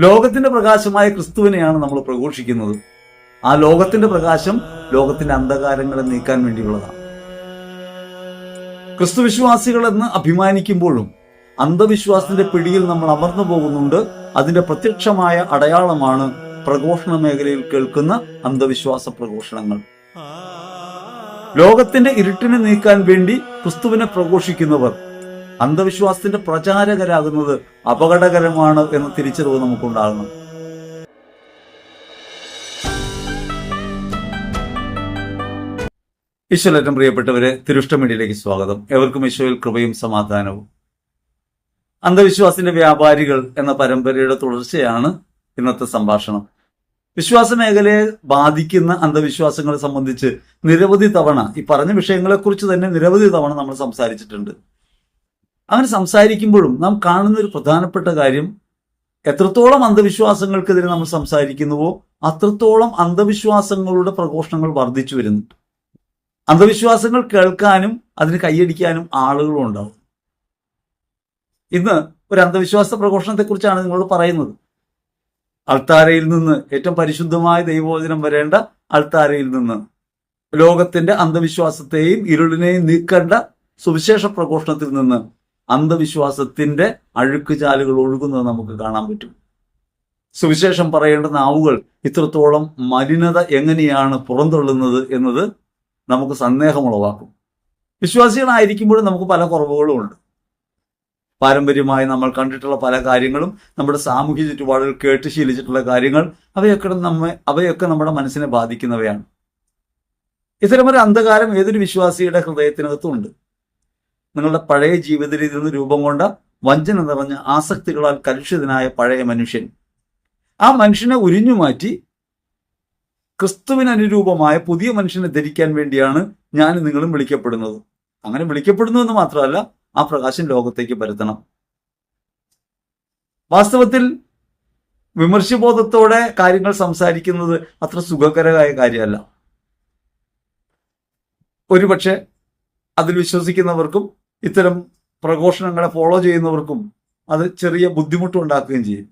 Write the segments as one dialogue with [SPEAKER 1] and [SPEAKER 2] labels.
[SPEAKER 1] ലോകത്തിന്റെ പ്രകാശമായ ക്രിസ്തുവിനെയാണ് നമ്മൾ പ്രഘോഷിക്കുന്നത്. ആ ലോകത്തിന്റെ പ്രകാശം ലോകത്തിന്റെ അന്ധകാരങ്ങളെ നീക്കാൻ വേണ്ടിയുള്ളതാണ്. ക്രിസ്തുവിശ്വാസികളെന്ന് അഭിമാനിക്കുമ്പോഴും അന്ധവിശ്വാസത്തിന്റെ പിടിയിൽ നമ്മൾ അമർന്നു പോകുന്നുണ്ട്. അതിന്റെ പ്രത്യക്ഷമായ അടയാളമാണ് പ്രഘോഷണ മേഖലയിൽ കേൾക്കുന്ന അന്ധവിശ്വാസ പ്രഘോഷണങ്ങൾ. ലോകത്തിന്റെ ഇരുട്ടിനെ നീക്കാൻ വേണ്ടി ക്രിസ്തുവിനെ പ്രഘോഷിക്കുന്നവർ അന്ധവിശ്വാസത്തിന്റെ പ്രചാരകരാകുന്നത് അപകടകരമാണ് എന്ന തിരിച്ചറിവ് നമുക്കുണ്ടാകണം. ഈശോയിലേറ്റവും പ്രിയപ്പെട്ടവരെ, തിരുഷ്ട മീഡിയയിലേക്ക് സ്വാഗതം. എവർക്കും ഈശോയിൽ കൃപയും സമാധാനവും. അന്ധവിശ്വാസത്തിന്റെ വ്യാപാരികൾ എന്ന പരമ്പരയുടെ തുടർച്ചയാണ് ഇന്നത്തെ സംഭാഷണം. വിശ്വാസ മേഖലയെ ബാധിക്കുന്ന അന്ധവിശ്വാസങ്ങളെ സംബന്ധിച്ച് നിരവധി തവണ ഈ പറഞ്ഞ വിഷയങ്ങളെക്കുറിച്ച് തന്നെ നിരവധി തവണ നമ്മൾ സംസാരിച്ചിട്ടുണ്ട്. അങ്ങനെ സംസാരിക്കുമ്പോഴും നാം കാണുന്ന ഒരു പ്രധാനപ്പെട്ട കാര്യം, എത്രത്തോളം അന്ധവിശ്വാസങ്ങൾക്കെതിരെ നമ്മൾ സംസാരിക്കുന്നുവോ അത്രത്തോളം അന്ധവിശ്വാസങ്ങളുടെ പ്രഘോഷണങ്ങൾ വർദ്ധിച്ചു വരുന്നുണ്ട്. അന്ധവിശ്വാസങ്ങൾ കേൾക്കാനും അതിന് കൈയടിക്കാനും ആളുകളും ഉണ്ടാവും. ഇന്ന് ഒരു അന്ധവിശ്വാസ പ്രഘോഷണത്തെക്കുറിച്ചാണ് നിങ്ങളോട് പറയുന്നത്. അൾത്താരയിൽ നിന്ന്, ഏറ്റവും പരിശുദ്ധമായ ദൈവവചനം വരേണ്ട അൾത്താരയിൽ നിന്ന് ലോകത്തിന്റെ അന്ധവിശ്വാസത്തെയും ഇരുളിനെയും നീക്കേണ്ട സുവിശേഷ പ്രഘോഷണത്തിൽ നിന്ന് അന്ധവിശ്വാസത്തിന്റെ അഴുക്കുചാലുകൾ ഒഴുകുന്നത് നമുക്ക് കാണാൻ പറ്റും. സുവിശേഷം പറയേണ്ട നാവുകൾ ഇത്രത്തോളം മലിനത എങ്ങനെയാണ് പുറന്തള്ളുന്നത് എന്നത് നമുക്ക് സന്ദേഹമുളവാക്കും. വിശ്വാസികളായിരിക്കുമ്പോഴും നമുക്ക് പല കുറവുകളും ഉണ്ട്. പാരമ്പര്യമായി നമ്മൾ കണ്ടിട്ടുള്ള പല കാര്യങ്ങളും, നമ്മുടെ സാമൂഹ്യ ചുറ്റുപാടുകൾ കേട്ട് ശീലിച്ചിട്ടുള്ള കാര്യങ്ങൾ, അവയൊക്കെ നമ്മുടെ മനസ്സിനെ ബാധിക്കുന്നവയാണ്. ഇത്തരമൊരു അന്ധകാരം ഏതൊരു വിശ്വാസിയുടെ ഹൃദയത്തിനകത്തുണ്ട്. നിങ്ങളുടെ പഴയ ജീവിത രീതിയിൽ നിന്ന് രൂപം കൊണ്ട വഞ്ചന നിറഞ്ഞ ആസക്തികളാൽ കലുഷിതനായ പഴയ മനുഷ്യൻ, ആ മനുഷ്യനെ ഉരിഞ്ഞു മാറ്റി ക്രിസ്തുവിന് അനുരൂപമായ പുതിയ മനുഷ്യനെ ധരിക്കാൻ വേണ്ടിയാണ് ഞാൻ നിങ്ങളും വിളിക്കപ്പെടുന്നത്. അങ്ങനെ വിളിക്കപ്പെടുന്നു എന്ന് മാത്രമല്ല, ആ പ്രകാശം ലോകത്തേക്ക് പരത്തണം. വാസ്തവത്തിൽ വിമർശബോധത്തോടെ കാര്യങ്ങൾ സംസാരിക്കുന്നത് അത്ര സുഖകരമായ കാര്യമല്ല. ഒരുപക്ഷെ അതിൽ വിശ്വസിക്കുന്നവർക്കും ഇത്തരം പ്രഘോഷണങ്ങളെ ഫോളോ ചെയ്യുന്നവർക്കും അത് ചെറിയ ബുദ്ധിമുട്ടുണ്ടാക്കുകയും ചെയ്യും.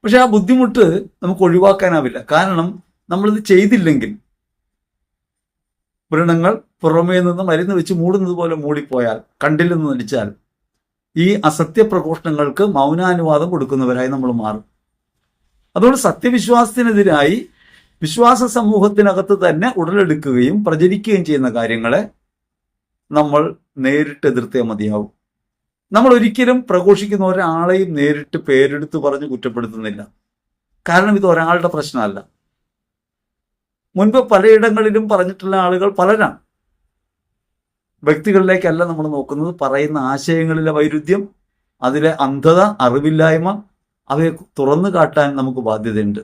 [SPEAKER 1] പക്ഷെ ആ ബുദ്ധിമുട്ട് നമുക്ക് ഒഴിവാക്കാനാവില്ല. കാരണം നമ്മളിത് ചെയ്തില്ലെങ്കിൽ വ്രണങ്ങൾ പുറമേ നിന്ന് മരുന്ന് വെച്ച് മൂടുന്നത് പോലെ മൂടിപ്പോയാൽ, കണ്ടില്ലെന്ന് നടിച്ചാൽ, ഈ അസത്യപ്രഘോഷണങ്ങൾക്ക് മൗനാനുവാദം കൊടുക്കുന്നവരായി നമ്മൾ മാറും. അതുകൊണ്ട് സത്യവിശ്വാസത്തിനെതിരായി വിശ്വാസ സമൂഹത്തിനകത്ത് തന്നെ ഉടലെടുക്കുകയും പ്രചരിക്കുകയും ചെയ്യുന്ന കാര്യങ്ങളെ നമ്മൾ നേരിട്ട് എതിർത്തേ മതിയാവും. നമ്മൾ ഒരിക്കലും പ്രഘോഷിക്കുന്ന ഒരാളെയും നേരിട്ട് പേരെടുത്ത് പറഞ്ഞ് കുറ്റപ്പെടുത്തുന്നില്ല. കാരണം ഇത് ഒരാളുടെ പ്രശ്നമല്ല. മുൻപ് പലയിടങ്ങളിലും പറഞ്ഞിട്ടുള്ള ആളുകൾ പലരാണ്. വ്യക്തികളിലേക്കല്ല നമ്മൾ നോക്കുന്നത്. പറയുന്ന ആശയങ്ങളിലെ വൈരുദ്ധ്യം, അതിലെ അന്ധത, അറിവില്ലായ്മ, അവയെ തുറന്നു കാട്ടാൻ നമുക്ക് ബാധ്യതയുണ്ട്.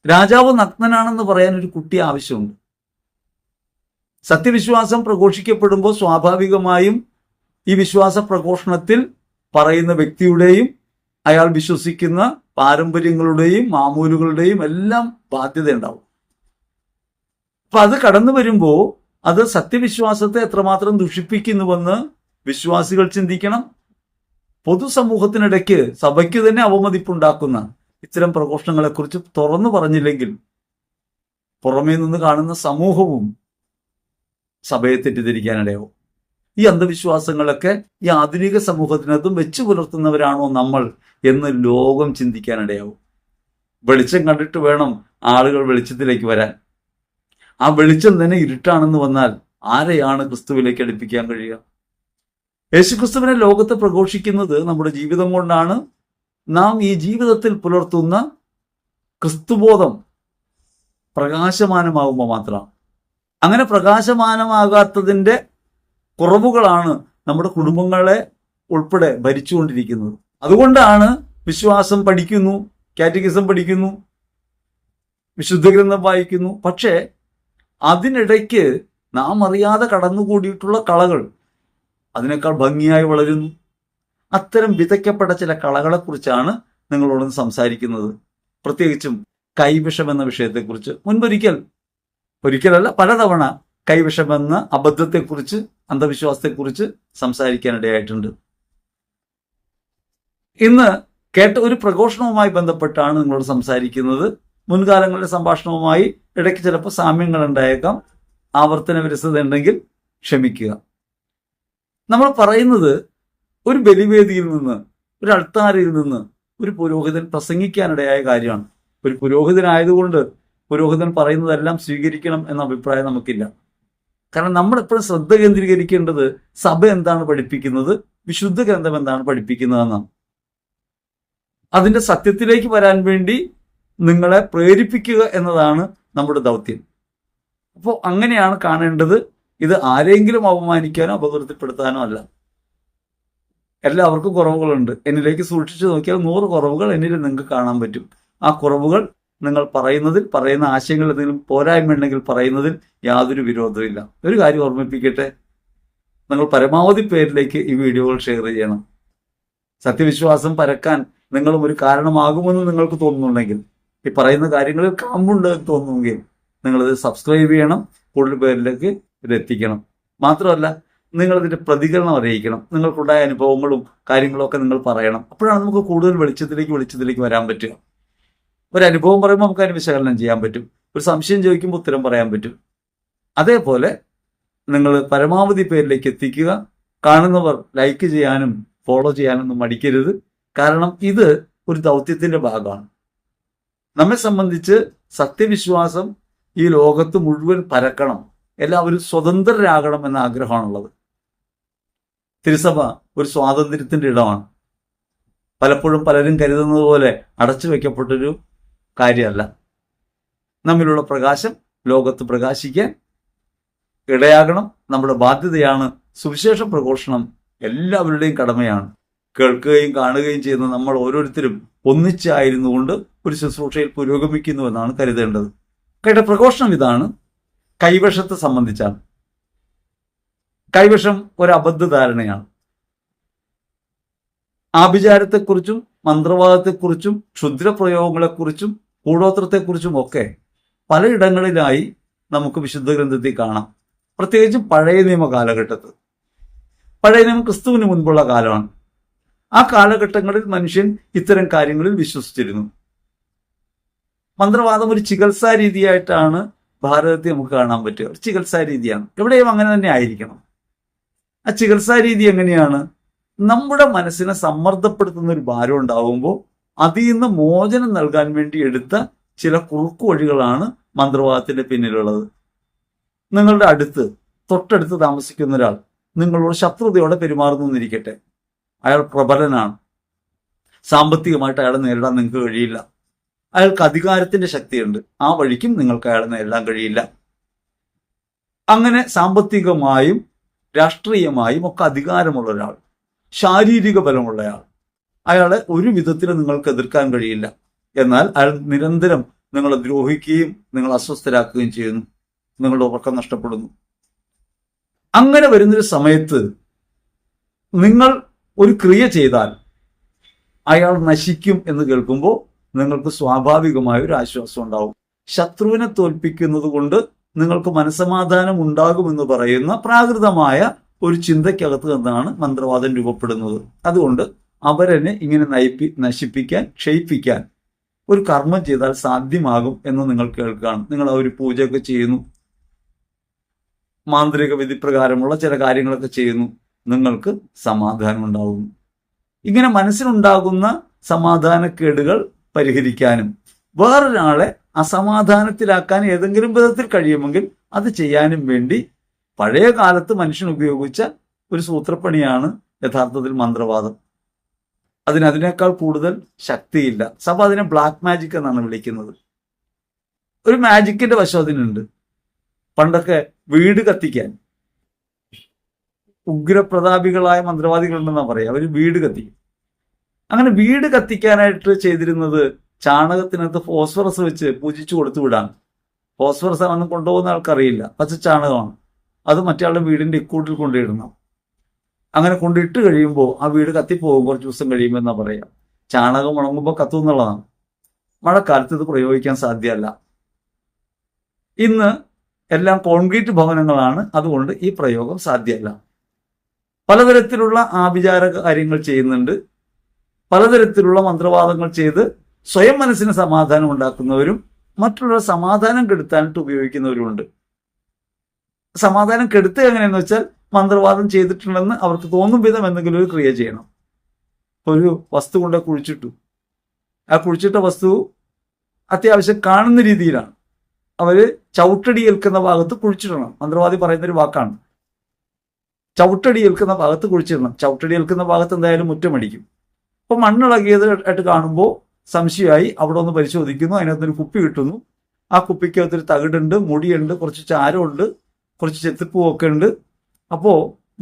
[SPEAKER 1] രാജാവ് നഗ്നനാണെന്ന് പറയാൻ ഒരു കുട്ടി ആവശ്യമുണ്ട്. സത്യവിശ്വാസം പ്രഘോഷിക്കപ്പെടുമ്പോൾ സ്വാഭാവികമായും ഈ വിശ്വാസ പ്രഘോഷണത്തിൽ പറയുന്ന വ്യക്തിയുടെയും അയാൾ വിശ്വസിക്കുന്ന പാരമ്പര്യങ്ങളുടെയും മാമൂലുകളുടെയും എല്ലാം ബാധ്യത ഉണ്ടാവും. അപ്പൊ അത് കടന്നു വരുമ്പോൾ അത് സത്യവിശ്വാസത്തെ എത്രമാത്രം ദുഷിപ്പിക്കുന്നുവെന്ന് വിശ്വാസികൾ ചിന്തിക്കണം. പൊതുസമൂഹത്തിനിടയ്ക്ക് സഭയ്ക്ക് തന്നെ അവമതിപ്പുണ്ടാക്കുന്ന ഇത്തരം പ്രഘോഷണങ്ങളെക്കുറിച്ച് തുറന്നു പറഞ്ഞില്ലെങ്കിൽ പുറമേ നിന്ന് കാണുന്ന സമൂഹവും സഭയെ തെറ്റിദ്ധരിക്കാനിടയാവും. ഈ അന്ധവിശ്വാസങ്ങളൊക്കെ ഈ ആധുനിക സമൂഹത്തിനകത്തും വെച്ചു പുലർത്തുന്നവരാണോ നമ്മൾ എന്ന് ലോകം ചിന്തിക്കാനിടയാവും. വെളിച്ചം കണ്ടിട്ട് വേണം ആളുകൾ വെളിച്ചത്തിലേക്ക് വരാൻ. ആ വെളിച്ചം തന്നെ ഇരുട്ടാണെന്ന് വന്നാൽ ആരെയാണ് ക്രിസ്തുവിലേക്ക് അടുപ്പിക്കാൻ കഴിയുക? യേശുക്രിസ്തുവിനെ ലോകത്തെ പ്രഘോഷിക്കുന്നത് നമ്മുടെ ജീവിതം കൊണ്ടാണ്. നാം ഈ ജീവിതത്തിൽ പുലർത്തുന്ന ക്രിസ്തുബോധം പ്രകാശമാനമാകുമ്പോൾ മാത്രമാണ്. അങ്ങനെ പ്രകാശമാനമാകാത്തതിൻ്റെ കുറവുകളാണ് നമ്മുടെ കുടുംബങ്ങളെ ഉൾപ്പെടെ ഭരിച്ചുകൊണ്ടിരിക്കുന്നത്. അതുകൊണ്ടാണ് വിശ്വാസം പഠിക്കുന്നു, കാറ്റഗിസം പഠിക്കുന്നു, വിശുദ്ധ ഗ്രന്ഥം വായിക്കുന്നു. പക്ഷേ അതിനിടയ്ക്ക് നാം അറിയാതെ കടന്നുകൂടിയിട്ടുള്ള കളകൾ അതിനേക്കാൾ ഭംഗിയായി വളരുന്നു. അത്തരം വിതയ്ക്കപ്പെട്ട ചില കളകളെക്കുറിച്ചാണ് നിങ്ങളോടൊന്ന് സംസാരിക്കുന്നത്. പ്രത്യേകിച്ചും കൈവിഷം എന്ന വിഷയത്തെക്കുറിച്ച് ഒരിക്കലല്ല പലതവണ കൈവിഷമെന്ന അബദ്ധത്തെക്കുറിച്ച്, അന്ധവിശ്വാസത്തെക്കുറിച്ച് സംസാരിക്കാനിടയായിട്ടുണ്ട്. ഇന്ന് കേട്ട ഒരു പ്രഘോഷണവുമായി ബന്ധപ്പെട്ടാണ് നിങ്ങളോട് സംസാരിക്കുന്നത്. മുൻകാലങ്ങളിലെ സംഭാഷണവുമായി ഇടയ്ക്ക് ചിലപ്പോൾ സാമ്യങ്ങൾ ഉണ്ടായേക്കാം. ആവർത്തന വിരസത ഉണ്ടെങ്കിൽ ക്ഷമിക്കുക. നമ്മൾ പറയുന്നത് ഒരു ബലിവേദിയിൽ നിന്ന്, ഒരു അൾത്താരയിൽ നിന്ന് ഒരു പുരോഹിതൻ പ്രസംഗിക്കാനിടയായ കാര്യമാണ്. ഒരു പുരോഹിതനായതുകൊണ്ട് പുരോഹിതൻ പറയുന്നതെല്ലാം സ്വീകരിക്കണം എന്ന അഭിപ്രായം നമുക്കില്ല. കാരണം നമ്മൾ എപ്പോഴും ശ്രദ്ധ കേന്ദ്രീകരിക്കേണ്ടത് സഭ എന്താണ് പഠിപ്പിക്കുന്നത്, വിശുദ്ധ ഗ്രന്ഥം എന്താണ് പഠിപ്പിക്കുന്നതെന്നാണ്. അതിന്റെ സത്യത്തിലേക്ക് വരാൻ വേണ്ടി നിങ്ങളെ പ്രേരിപ്പിക്കുക എന്നതാണ് നമ്മുടെ ദൗത്യം. അപ്പോൾ അങ്ങനെയാണ് കാണേണ്ടത്. ഇത് ആരെങ്കിലും അപമാനിക്കാനോ അപകീർത്തിപ്പെടുത്താനോ അല്ല. എല്ലാവർക്കും കുറവുകളുണ്ട്. എന്നിലേക്ക് സൂക്ഷിച്ചു നോക്കിയാൽ 100 കുറവുകൾ എന്നിൽ നിങ്ങൾക്ക് കാണാൻ പറ്റും. ആ കുറവുകൾ നിങ്ങൾ പറയുന്ന ആശയങ്ങൾ എന്തെങ്കിലും പോരായ്മ ഉണ്ടെങ്കിൽ പറയുന്നതിൽ യാതൊരു വിരോധമില്ല. ഒരു കാര്യം ഓർമ്മിപ്പിക്കട്ടെ, നിങ്ങൾ പരമാവധി പേരിലേക്ക് ഈ വീഡിയോകൾ ഷെയർ ചെയ്യണം. സത്യവിശ്വാസം പരക്കാൻ നിങ്ങളും ഒരു കാരണമാകുമെന്ന് നിങ്ങൾക്ക് തോന്നുന്നുണ്ടെങ്കിൽ, ഈ പറയുന്ന കാര്യങ്ങളിൽ കാമ്പുണ്ട് എന്ന് തോന്നുമെങ്കിൽ നിങ്ങളിത് സബ്സ്ക്രൈബ് ചെയ്യണം, കൂടുതൽ പേരിലേക്ക് ഇത് എത്തിക്കണം. മാത്രമല്ല നിങ്ങളിതിൻ്റെ പ്രതികരണം അറിയിക്കണം. നിങ്ങൾക്കുണ്ടായ അനുഭവങ്ങളും കാര്യങ്ങളും ഒക്കെ നിങ്ങൾ പറയണം. അപ്പോഴാണ് നമുക്ക് കൂടുതൽ വെളിച്ചത്തിലേക്ക് വരാൻ പറ്റുക. ഒരു അനുഭവം പറയുമ്പോൾ നമുക്ക് അതിന് വിശകലനം ചെയ്യാൻ പറ്റും. ഒരു സംശയം ചോദിക്കുമ്പോൾ ഉത്തരം പറയാൻ പറ്റും. അതേപോലെ നിങ്ങൾ പരമാവധി പേരിലേക്ക് എത്തിക്കുക. കാണുന്നവർ ലൈക്ക് ചെയ്യാനും ഫോളോ ചെയ്യാനൊന്നും മടിക്കരുത്. കാരണം ഇത് ഒരു ദൗത്യത്തിന്റെ ഭാഗമാണ്. നമ്മെ സംബന്ധിച്ച് സത്യവിശ്വാസം ഈ ലോകത്ത് മുഴുവൻ പരക്കണം, എല്ലാവരും സ്വതന്ത്രരാകണം എന്ന ആഗ്രഹമാണുള്ളത്. തിരുസഭ ഒരു സ്വാതന്ത്ര്യത്തിന്റെ ഇടമാണ്. പലപ്പോഴും പലരും കരുതുന്നത് പോലെ അടച്ചു വെക്കപ്പെട്ടൊരു കാര്യമല്ല. നമ്മിലുള്ള പ്രകാശം ലോകത്ത് പ്രകാശിക്കാൻ ഇടയാകണം. നമ്മുടെ ബാധ്യതയാണ്. സുവിശേഷ പ്രഘോഷണം എല്ലാവരുടെയും കടമയാണ്. കേൾക്കുകയും കാണുകയും ചെയ്യുന്ന നമ്മൾ ഓരോരുത്തരും ഒന്നിച്ചായിരുന്നു കൊണ്ട് ഒരു ശുശ്രൂഷയിൽ പുരോഗമിക്കുന്നു എന്നാണ് കരുതേണ്ടത്. കേട്ട പ്രഘോഷണം ഇതാണ്. കൈവശത്തെ സംബന്ധിച്ചാണ്. കൈവശം ഒരു അബദ്ധധാരണയാണ്. ആഭിചാരത്തെക്കുറിച്ചും മന്ത്രവാദത്തെക്കുറിച്ചും ക്ഷുദ്രപ്രയോഗങ്ങളെക്കുറിച്ചും കൂടോത്രത്തെക്കുറിച്ചും ഒക്കെ പലയിടങ്ങളിലായി നമുക്ക് വിശുദ്ധ ഗ്രന്ഥത്തിൽ കാണാം. പ്രത്യേകിച്ചും പഴയ നിയമ കാലഘട്ടത്ത്. പഴയ നിയമം ക്രിസ്തുവിന് മുൻപുള്ള കാലമാണ്. ആ കാലഘട്ടങ്ങളിൽ മനുഷ്യൻ ഇത്തരം കാര്യങ്ങളിൽ വിശ്വസിച്ചിരുന്നു. മന്ത്രവാദം ഒരു ചികിത്സാ രീതിയായിട്ടാണ് ഭാരതത്തിൽ നമുക്ക് കാണാൻ പറ്റുക. ഒരു ചികിത്സാ രീതിയാണ്. എവിടെയും അങ്ങനെ തന്നെ ആയിരിക്കണം. ആ ചികിത്സാ രീതി എങ്ങനെയാണ്? നമ്മുടെ മനസ്സിനെ സമ്മർദ്ദപ്പെടുത്തുന്ന ഒരു ഭാരം ഉണ്ടാവുമ്പോൾ അതിൽ നിന്ന് മോചനം നൽകാൻ വേണ്ടി എടുത്ത ചില കുറുക്കു വഴികളാണ് മന്ത്രവാദത്തിന്റെ പിന്നിലുള്ളത്. നിങ്ങളുടെ തൊട്ടടുത്ത് താമസിക്കുന്ന ഒരാൾ നിങ്ങളോട് ശത്രുതയോടെ പെരുമാറുന്നു എന്നിരിക്കട്ടെ. അയാൾ പ്രബലനാണ്. സാമ്പത്തികമായിട്ട് അയാളെ നേരിടാൻ നിങ്ങൾക്ക് കഴിയില്ല. അയാൾക്ക് അധികാരത്തിന്റെ ശക്തിയുണ്ട്. ആ വഴിക്കും നിങ്ങൾക്ക് അയാളെ നേരിടാൻ കഴിയില്ല. അങ്ങനെ സാമ്പത്തികമായും രാഷ്ട്രീയമായും ഒക്കെ അധികാരമുള്ള ഒരാൾ, ശാരീരിക ബലമുള്ളയാൾ, അയാളെ ഒരു വിധത്തിലും നിങ്ങൾക്ക് എതിർക്കാൻ കഴിയില്ല. എന്നാൽ അയാൾ നിരന്തരം നിങ്ങളെ ദ്രോഹിക്കുകയും നിങ്ങളെ അസ്വസ്ഥരാക്കുകയും ചെയ്യുന്നു. നിങ്ങളുടെ ഉറക്കം നഷ്ടപ്പെടുന്നു. അങ്ങനെ വരുന്നൊരു സമയത്ത് നിങ്ങൾ ഒരു ക്രിയ ചെയ്താൽ അയാൾ നശിക്കും എന്ന് കേൾക്കുമ്പോൾ നിങ്ങൾക്ക് സ്വാഭാവികമായ ഒരു ആശ്വാസം ഉണ്ടാവും. ശത്രുവിനെ തോൽപ്പിക്കുന്നത് കൊണ്ട് നിങ്ങൾക്ക് മനസ്സമാധാനം ഉണ്ടാകുമെന്ന് പറയുന്ന പ്രാകൃതമായ ഒരു ചിന്തയ്ക്കകത്ത് നിന്നാണ് മന്ത്രവാദം രൂപപ്പെടുന്നത്. അതുകൊണ്ട് അവരെന്നെ ഇങ്ങനെ നശിപ്പിക്കാൻ, ക്ഷയിപ്പിക്കാൻ ഒരു കർമ്മം ചെയ്താൽ സാധ്യമാകും എന്ന് നിങ്ങൾ കേൾക്കുകയാണ്. നിങ്ങൾ ആ ഒരു പൂജയൊക്കെ ചെയ്യുന്നു, മാന്ത്രിക വിധിപ്രകാരമുള്ള ചില കാര്യങ്ങളൊക്കെ ചെയ്യുന്നു, നിങ്ങൾക്ക് സമാധാനം ഉണ്ടാകുന്നു. ഇങ്ങനെ മനസ്സിനുണ്ടാകുന്ന സമാധാനക്കേടുകൾ പരിഹരിക്കാനും വേറൊരാളെ അസമാധാനത്തിലാക്കാൻ ഏതെങ്കിലും വിധത്തിൽ കഴിയുമെങ്കിൽ അത് ചെയ്യാനും വേണ്ടി പഴയ കാലത്ത് മനുഷ്യൻ ഉപയോഗിച്ച ഒരു സൂത്രപ്പണിയാണ് യഥാർത്ഥത്തിൽ മന്ത്രവാദം. അതിനേക്കാൾ കൂടുതൽ ശക്തിയില്ല. സഭ അതിനെ ബ്ലാക്ക് മാജിക് എന്നാണ് വിളിക്കുന്നത്. ഒരു മാജിക്കിന്റെ വശം അതിനുണ്ട്. പണ്ടൊക്കെ വീട് കത്തിക്കാൻ ഉഗ്രപ്രതാപികളായ മന്ത്രവാദികളുണ്ടെന്നാണ് പറയാം. അവർ വീട് കത്തിക്കും. അങ്ങനെ വീട് കത്തിക്കാനായിട്ട് ചെയ്തിരുന്നത് ചാണകത്തിനകത്ത് ഫോസ്ഫറസ് വെച്ച് പൂജിച്ചു കൊടുത്തു വിടാണ്. ഫോസ്ഫറസ് ആണെന്ന് കൊണ്ടുപോകുന്ന ആൾക്കറിയില്ല. പച്ച ചാണകമാണ്. അത് മറ്റേ വീടിന്റെ ഇക്കൂട്ടിൽ കൊണ്ടിടണം. അങ്ങനെ കൊണ്ടിട്ട് കഴിയുമ്പോൾ ആ വീട് കത്തിപ്പോകും. കുറച്ച് ദിവസം കഴിയുമ്പോൾ എന്നാ പറയാം. ചാണകം ഉണങ്ങുമ്പോൾ കത്തും എന്നുള്ളതാണ്. മഴക്കാലത്ത് ഇത് പ്രയോഗിക്കാൻ സാധ്യമല്ല. ഇന്ന് എല്ലാം കോൺക്രീറ്റ് ഭവനങ്ങളാണ്. അതുകൊണ്ട് ഈ പ്രയോഗം സാധ്യമല്ല. പലതരത്തിലുള്ള ആഭിചാര കാര്യങ്ങൾ ചെയ്യുന്നുണ്ട്. പലതരത്തിലുള്ള മന്ത്രവാദങ്ങൾ ചെയ്ത് സ്വയം മനസ്സിന് സമാധാനം ഉണ്ടാക്കുന്നവരും മറ്റുള്ള സമാധാനം കെടുത്താനായിട്ട് ഉപയോഗിക്കുന്നവരുമുണ്ട്. സമാധാനം കെടുത്തുക എങ്ങനെയെന്ന് വെച്ചാൽ മന്ത്രവാദം ചെയ്തിട്ടുണ്ടെന്ന് അവർക്ക് തോന്നും വിധം എന്തെങ്കിലും ഒരു ക്രിയ ചെയ്യണം. ഒരു വസ്തു കൊണ്ട് കുഴിച്ചിട്ടു, ആ കുഴിച്ചിട്ട വസ്തു അത്യാവശ്യം കാണുന്ന രീതിയിലാണ്. അവര് ചവിട്ടടി ഏൽക്കുന്ന ഭാഗത്ത് കുഴിച്ചിടണം. മന്ത്രവാദി പറയുന്നൊരു വാക്കാണ്, ചവിട്ടടി ഏൽക്കുന്ന ഭാഗത്ത് കുഴിച്ചിടണം. ചവിട്ടടി ഏൽക്കുന്ന ഭാഗത്ത് എന്തായാലും മുറ്റമടിക്കും. അപ്പൊ മണ്ണിളകിയത് ആയിട്ട് കാണുമ്പോൾ സംശയമായി അവിടെ ഒന്ന് പരിശോധിക്കുന്നു. അതിനകത്തൊരു കുപ്പി കിട്ടുന്നു. ആ കുപ്പിക്കകത്തൊരു തകിടുണ്ട്, മുടിയുണ്ട്, കുറച്ച് ചാരമുണ്ട്, കുറച്ച് ചെത്തിപ്പൂവൊക്കെ ഉണ്ട്. അപ്പോ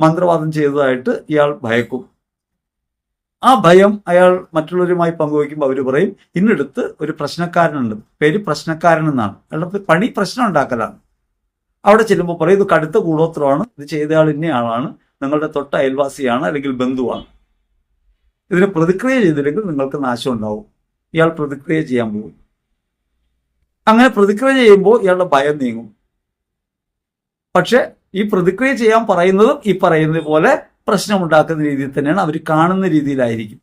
[SPEAKER 1] മന്ത്രവാദം ചെയ്തതായിട്ട് ഇയാൾ ഭയക്കും. ആ ഭയം അയാൾ മറ്റുള്ളവരുമായി പങ്കുവയ്ക്കുമ്പോൾ അവർ പറയും, ഇന്നടുത്ത് ഒരു പ്രശ്നക്കാരനുണ്ട്, പേര് പ്രശ്നക്കാരൻ എന്നാണ്, അയാളുടെ പണി പ്രശ്നം ഉണ്ടാക്കലാണ്. അവിടെ ചെല്ലുമ്പോൾ പറയും, ഇത് കടുത്ത കൂടോത്രമാണ്, ഇത് ചെയ്തയാൾ ഇന്ന ആളാണ്, നിങ്ങളുടെ തൊട്ട അയൽവാസിയാണ് അല്ലെങ്കിൽ ബന്ധുവാണ്, ഇതിന് പ്രതിക്രിയ ചെയ്തില്ലെങ്കിൽ നിങ്ങൾക്ക് നാശം ഉണ്ടാവും. ഇയാൾ പ്രതിക്രിയ ചെയ്യാൻ പോകും. അങ്ങനെ പ്രതിക്രിയ ചെയ്യുമ്പോൾ ഇയാളുടെ ഭയം നീങ്ങും. പക്ഷെ ഈ പ്രതിക്രിയ ചെയ്യാൻ പറയുന്നതും ഈ പറയുന്നത് പോലെ പ്രശ്നമുണ്ടാക്കുന്ന രീതിയിൽ തന്നെയാണ്. അവർ കാണുന്ന രീതിയിലായിരിക്കും.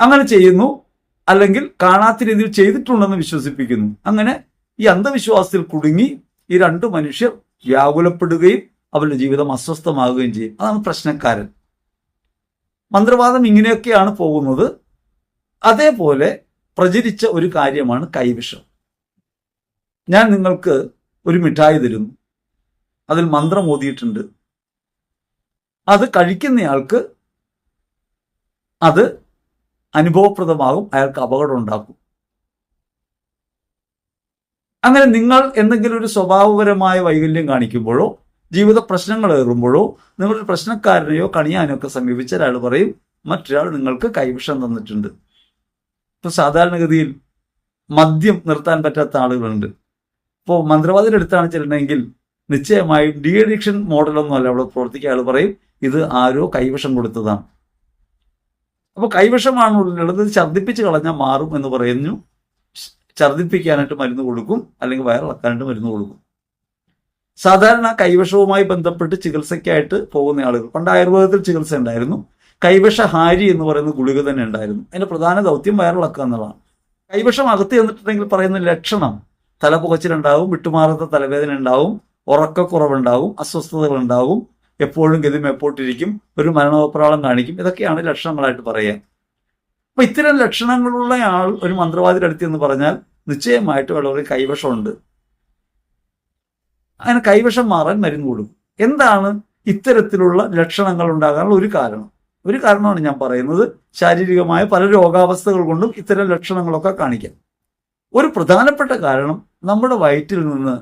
[SPEAKER 1] അങ്ങനെ ചെയ്യുന്നു, അല്ലെങ്കിൽ കാണാത്ത രീതിയിൽ ചെയ്തിട്ടുണ്ടെന്ന് വിശ്വസിപ്പിക്കുന്നു. അങ്ങനെ ഈ അന്ധവിശ്വാസത്തിൽ കുടുങ്ങി ഈ രണ്ടു മനുഷ്യർ വ്യാകുലപ്പെടുകയും അവരുടെ ജീവിതം അസ്വസ്ഥമാകുകയും ചെയ്യും. അതാണ് പ്രശ്നക്കാരൻ. മന്ത്രവാദം ഇങ്ങനെയൊക്കെയാണ് പോകുന്നത്. അതേപോലെ പ്രചരിച്ച ഒരു കാര്യമാണ് കൈവിഷം. ഞാൻ നിങ്ങൾക്ക് ഒരു മിഠായി തരുന്നു, അതിൽ മന്ത്രം ഓതിയിട്ടുണ്ട്. അത് കഴിക്കുന്നയാൾക്ക് അത് അനുഭവപ്രദമാകും, അയാൾക്ക് അപകടം ഉണ്ടാക്കും. അങ്ങനെ നിങ്ങൾ എന്തെങ്കിലും ഒരു സ്വഭാവപരമായ വൈകല്യം കാണിക്കുമ്പോഴോ ജീവിത പ്രശ്നങ്ങൾ ഏറുമ്പോഴോ നിങ്ങളൊരു പ്രശ്നക്കാരനെയോ കണിയാനോ ഒക്കെ സമീപിച്ച ഒരാൾ പറയും, മറ്റൊരാൾ നിങ്ങൾക്ക് കൈവിഷം തന്നിട്ടുണ്ട്. ഇപ്പൊ സാധാരണഗതിയിൽ മദ്യം നിർത്താൻ പറ്റാത്ത ആളുകളുണ്ട്. ഇപ്പോൾ മന്ത്രവാദിയുടെ അടുത്താണ് ചെല്ലണമെങ്കിൽ നിശ്ചയമായും ഡി അഡിക്ഷൻ മോഡലൊന്നും അല്ല അവിടെ പ്രവർത്തിക്കുക. ആൾ പറയും, ഇത് ആരോ കൈവിഷം കൊടുത്തതാണ്. അപ്പോൾ കൈവിഷമാണുള്ളത്, ഛർദ്ദിപ്പിച്ച് കളഞ്ഞാൽ മാറും എന്ന് പറയുന്നു. ഛർദ്ദിപ്പിക്കാനായിട്ട് മരുന്ന് കൊടുക്കും, അല്ലെങ്കിൽ വയറിളക്കാനായിട്ട് മരുന്ന് കൊടുക്കും. സാധാരണ കൈവിഷവുമായി ബന്ധപ്പെട്ട് ചികിത്സയ്ക്കായിട്ട് പോകുന്ന ആളുകൾ, പണ്ട് ആയുർവേദത്തിൽ ചികിത്സ ഉണ്ടായിരുന്നു. കൈവിഷഹാരി എന്ന് പറയുന്ന ഗുളിക തന്നെ ഉണ്ടായിരുന്നു. അതിന്റെ പ്രധാന ദൗത്യം വയറിളക്കുക എന്നുള്ളതാണ്. കൈവിഷം അകത്ത് ചെന്നിട്ടുണ്ടെങ്കിൽ പറയുന്ന ലക്ഷണം തലപുകച്ചിലുണ്ടാവും, വിട്ടുമാറാത്ത തലവേദന ഉണ്ടാവും, ഉറക്കക്കുറവുണ്ടാവും, അസ്വസ്ഥതകൾ ഉണ്ടാവും, എപ്പോഴും ഗതി മേപ്പോട്ടിരിക്കും, ഒരു മരണോപ്രാളം കാണിക്കും. ഇതൊക്കെയാണ് ലക്ഷണങ്ങളായിട്ട് പറയുക. അപ്പൊ ഇത്തരം ലക്ഷണങ്ങളുള്ള ആൾ ഒരു മന്ത്രവാദിയുടെ അടുത്ത് എന്ന് പറഞ്ഞാൽ നിശ്ചയമായിട്ട് വളരെ കൈവിഷമുണ്ട്. അങ്ങനെ കൈവിഷം മാറാൻ മരുന്ന് കൊടുക്കും. എന്താണ് ഇത്തരത്തിലുള്ള ലക്ഷണങ്ങൾ ഉണ്ടാകാനുള്ള ഒരു കാരണമാണ് ഞാൻ പറയുന്നത്. ശാരീരികമായ പല രോഗാവസ്ഥകൾ കൊണ്ടും ഇത്തരം ലക്ഷണങ്ങളൊക്കെ കാണിക്കാം. ഒരു പ്രധാനപ്പെട്ട കാരണം, നമ്മുടെ വയറ്റിൽ നിന്ന്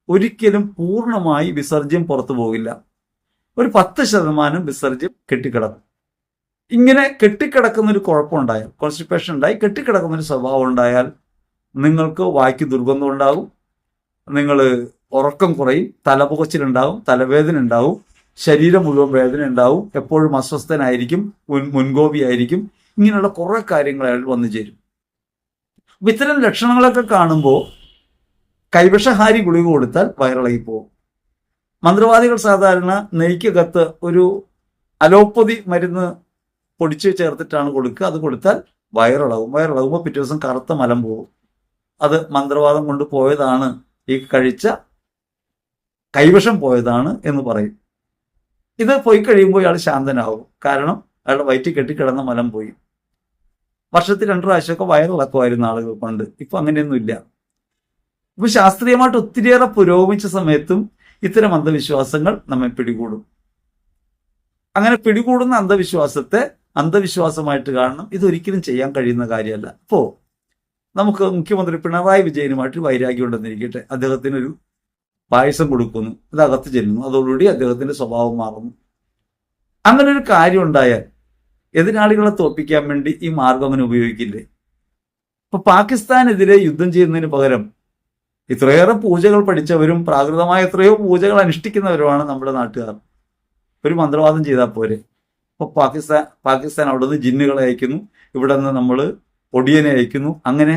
[SPEAKER 1] ഒരിക്കലും പൂർണ്ണമായി വിസർജ്യം പുറത്തു പോകില്ല. ഒരു 10% വിസർജ്യം കെട്ടിക്കിടക്കും. ഇങ്ങനെ കെട്ടിക്കിടക്കുന്ന ഒരു കുഴപ്പമുണ്ടായാൽ, കോൺസ്റ്റിപ്പേഷൻ ഉണ്ടായി കെട്ടിക്കിടക്കുന്ന ഒരു സ്വഭാവം ഉണ്ടായാൽ നിങ്ങൾക്ക് വായ്ക്ക് ദുർഗന്ധം ഉണ്ടാകും, നിങ്ങൾ ഉറക്കം കുറയും, തലപുകച്ചിലുണ്ടാവും, തലവേദന ഉണ്ടാവും, ശരീരം മുഴുവൻ വേദന ഉണ്ടാവും, എപ്പോഴും അസ്വസ്ഥനായിരിക്കും, മുൻകോപിയായിരിക്കും. ഇങ്ങനെയുള്ള കുറെ കാര്യങ്ങൾ അയാൾ വന്നു ചേരും. ഇത്തരം ലക്ഷണങ്ങളൊക്കെ കാണുമ്പോൾ കൈവിഷഹാരി ഗുളിക കൊടുത്താൽ വയറിളകിപ്പോവും. മന്ത്രവാദികൾ സാധാരണ നെയ്ക്കകത്ത് ഒരു അലോപ്പതി മരുന്ന് പൊടിച്ച് ചേർത്തിട്ടാണ് കൊടുക്കുക. അത് കൊടുത്താൽ വയറിളകുമ്പോൾ പിറ്റേ ദിവസം കറുത്ത മലം പോകും. അത് മന്ത്രവാദം കൊണ്ട് പോയതാണ്, ഈ കഴിച്ച കൈവിഷം പോയതാണ് എന്ന് പറയും. ഇത് പോയി കഴിയുമ്പോൾ ഇയാൾ ശാന്തനാകും. കാരണം അയാളുടെ വയറ്റിൽ കെട്ടിക്കിടന്ന മലം പോയി. വർഷത്തിൽ 2 പ്രാവശ്യമൊക്കെ വയറിളക്കുമായിരുന്ന ആളുകൾ കൊണ്ട്. ഇപ്പൊ അങ്ങനെയൊന്നും ഇല്ല. ഇപ്പൊ ശാസ്ത്രീയമായിട്ട് ഒത്തിരിയേറെ പുരോഗമിച്ച സമയത്തും ഇത്തരം അന്ധവിശ്വാസങ്ങൾ നമ്മെ പിടികൂടും. അങ്ങനെ പിടികൂടുന്ന അന്ധവിശ്വാസത്തെ അന്ധവിശ്വാസമായിട്ട് കാണണം. ഇതൊരിക്കലും ചെയ്യാൻ കഴിയുന്ന കാര്യമല്ല. ഇപ്പോ നമുക്ക് മുഖ്യമന്ത്രി പിണറായി വിജയനുമായിട്ട് വൈരാഗ്യം ഉണ്ടെന്നിരിക്കട്ടെ. അദ്ദേഹത്തിനൊരു പായസം കൊടുക്കുന്നു, അത് അകത്ത് ചെല്ലുന്നു, അതോടുകൂടി അദ്ദേഹത്തിന്റെ സ്വഭാവം മാറുന്നു. അങ്ങനെ ഒരു കാര്യം ഉണ്ടായാൽ എതിരാളികളെ തോൽപ്പിക്കാൻ വേണ്ടി ഈ മാർഗം അങ്ങനെ ഉപയോഗിക്കില്ലേ? ഇപ്പൊ പാകിസ്ഥാനെതിരെ യുദ്ധം ചെയ്യുന്നതിന് പകരം ഇത്രയേറെ പൂജകൾ പഠിച്ചവരും പ്രാകൃതമായ എത്രയോ പൂജകൾ അനുഷ്ഠിക്കുന്നവരുമാണ് നമ്മുടെ നാട്ടുകാർ. ഒരു മന്ത്രവാദം ചെയ്താൽ പോരെ? ഇപ്പൊ പാകിസ്ഥാൻ അവിടെ നിന്ന് ജിന്നുകളെ അയക്കുന്നു, ഇവിടെ നിന്ന് നമ്മൾ ഒടിയനെ അയക്കുന്നു. അങ്ങനെ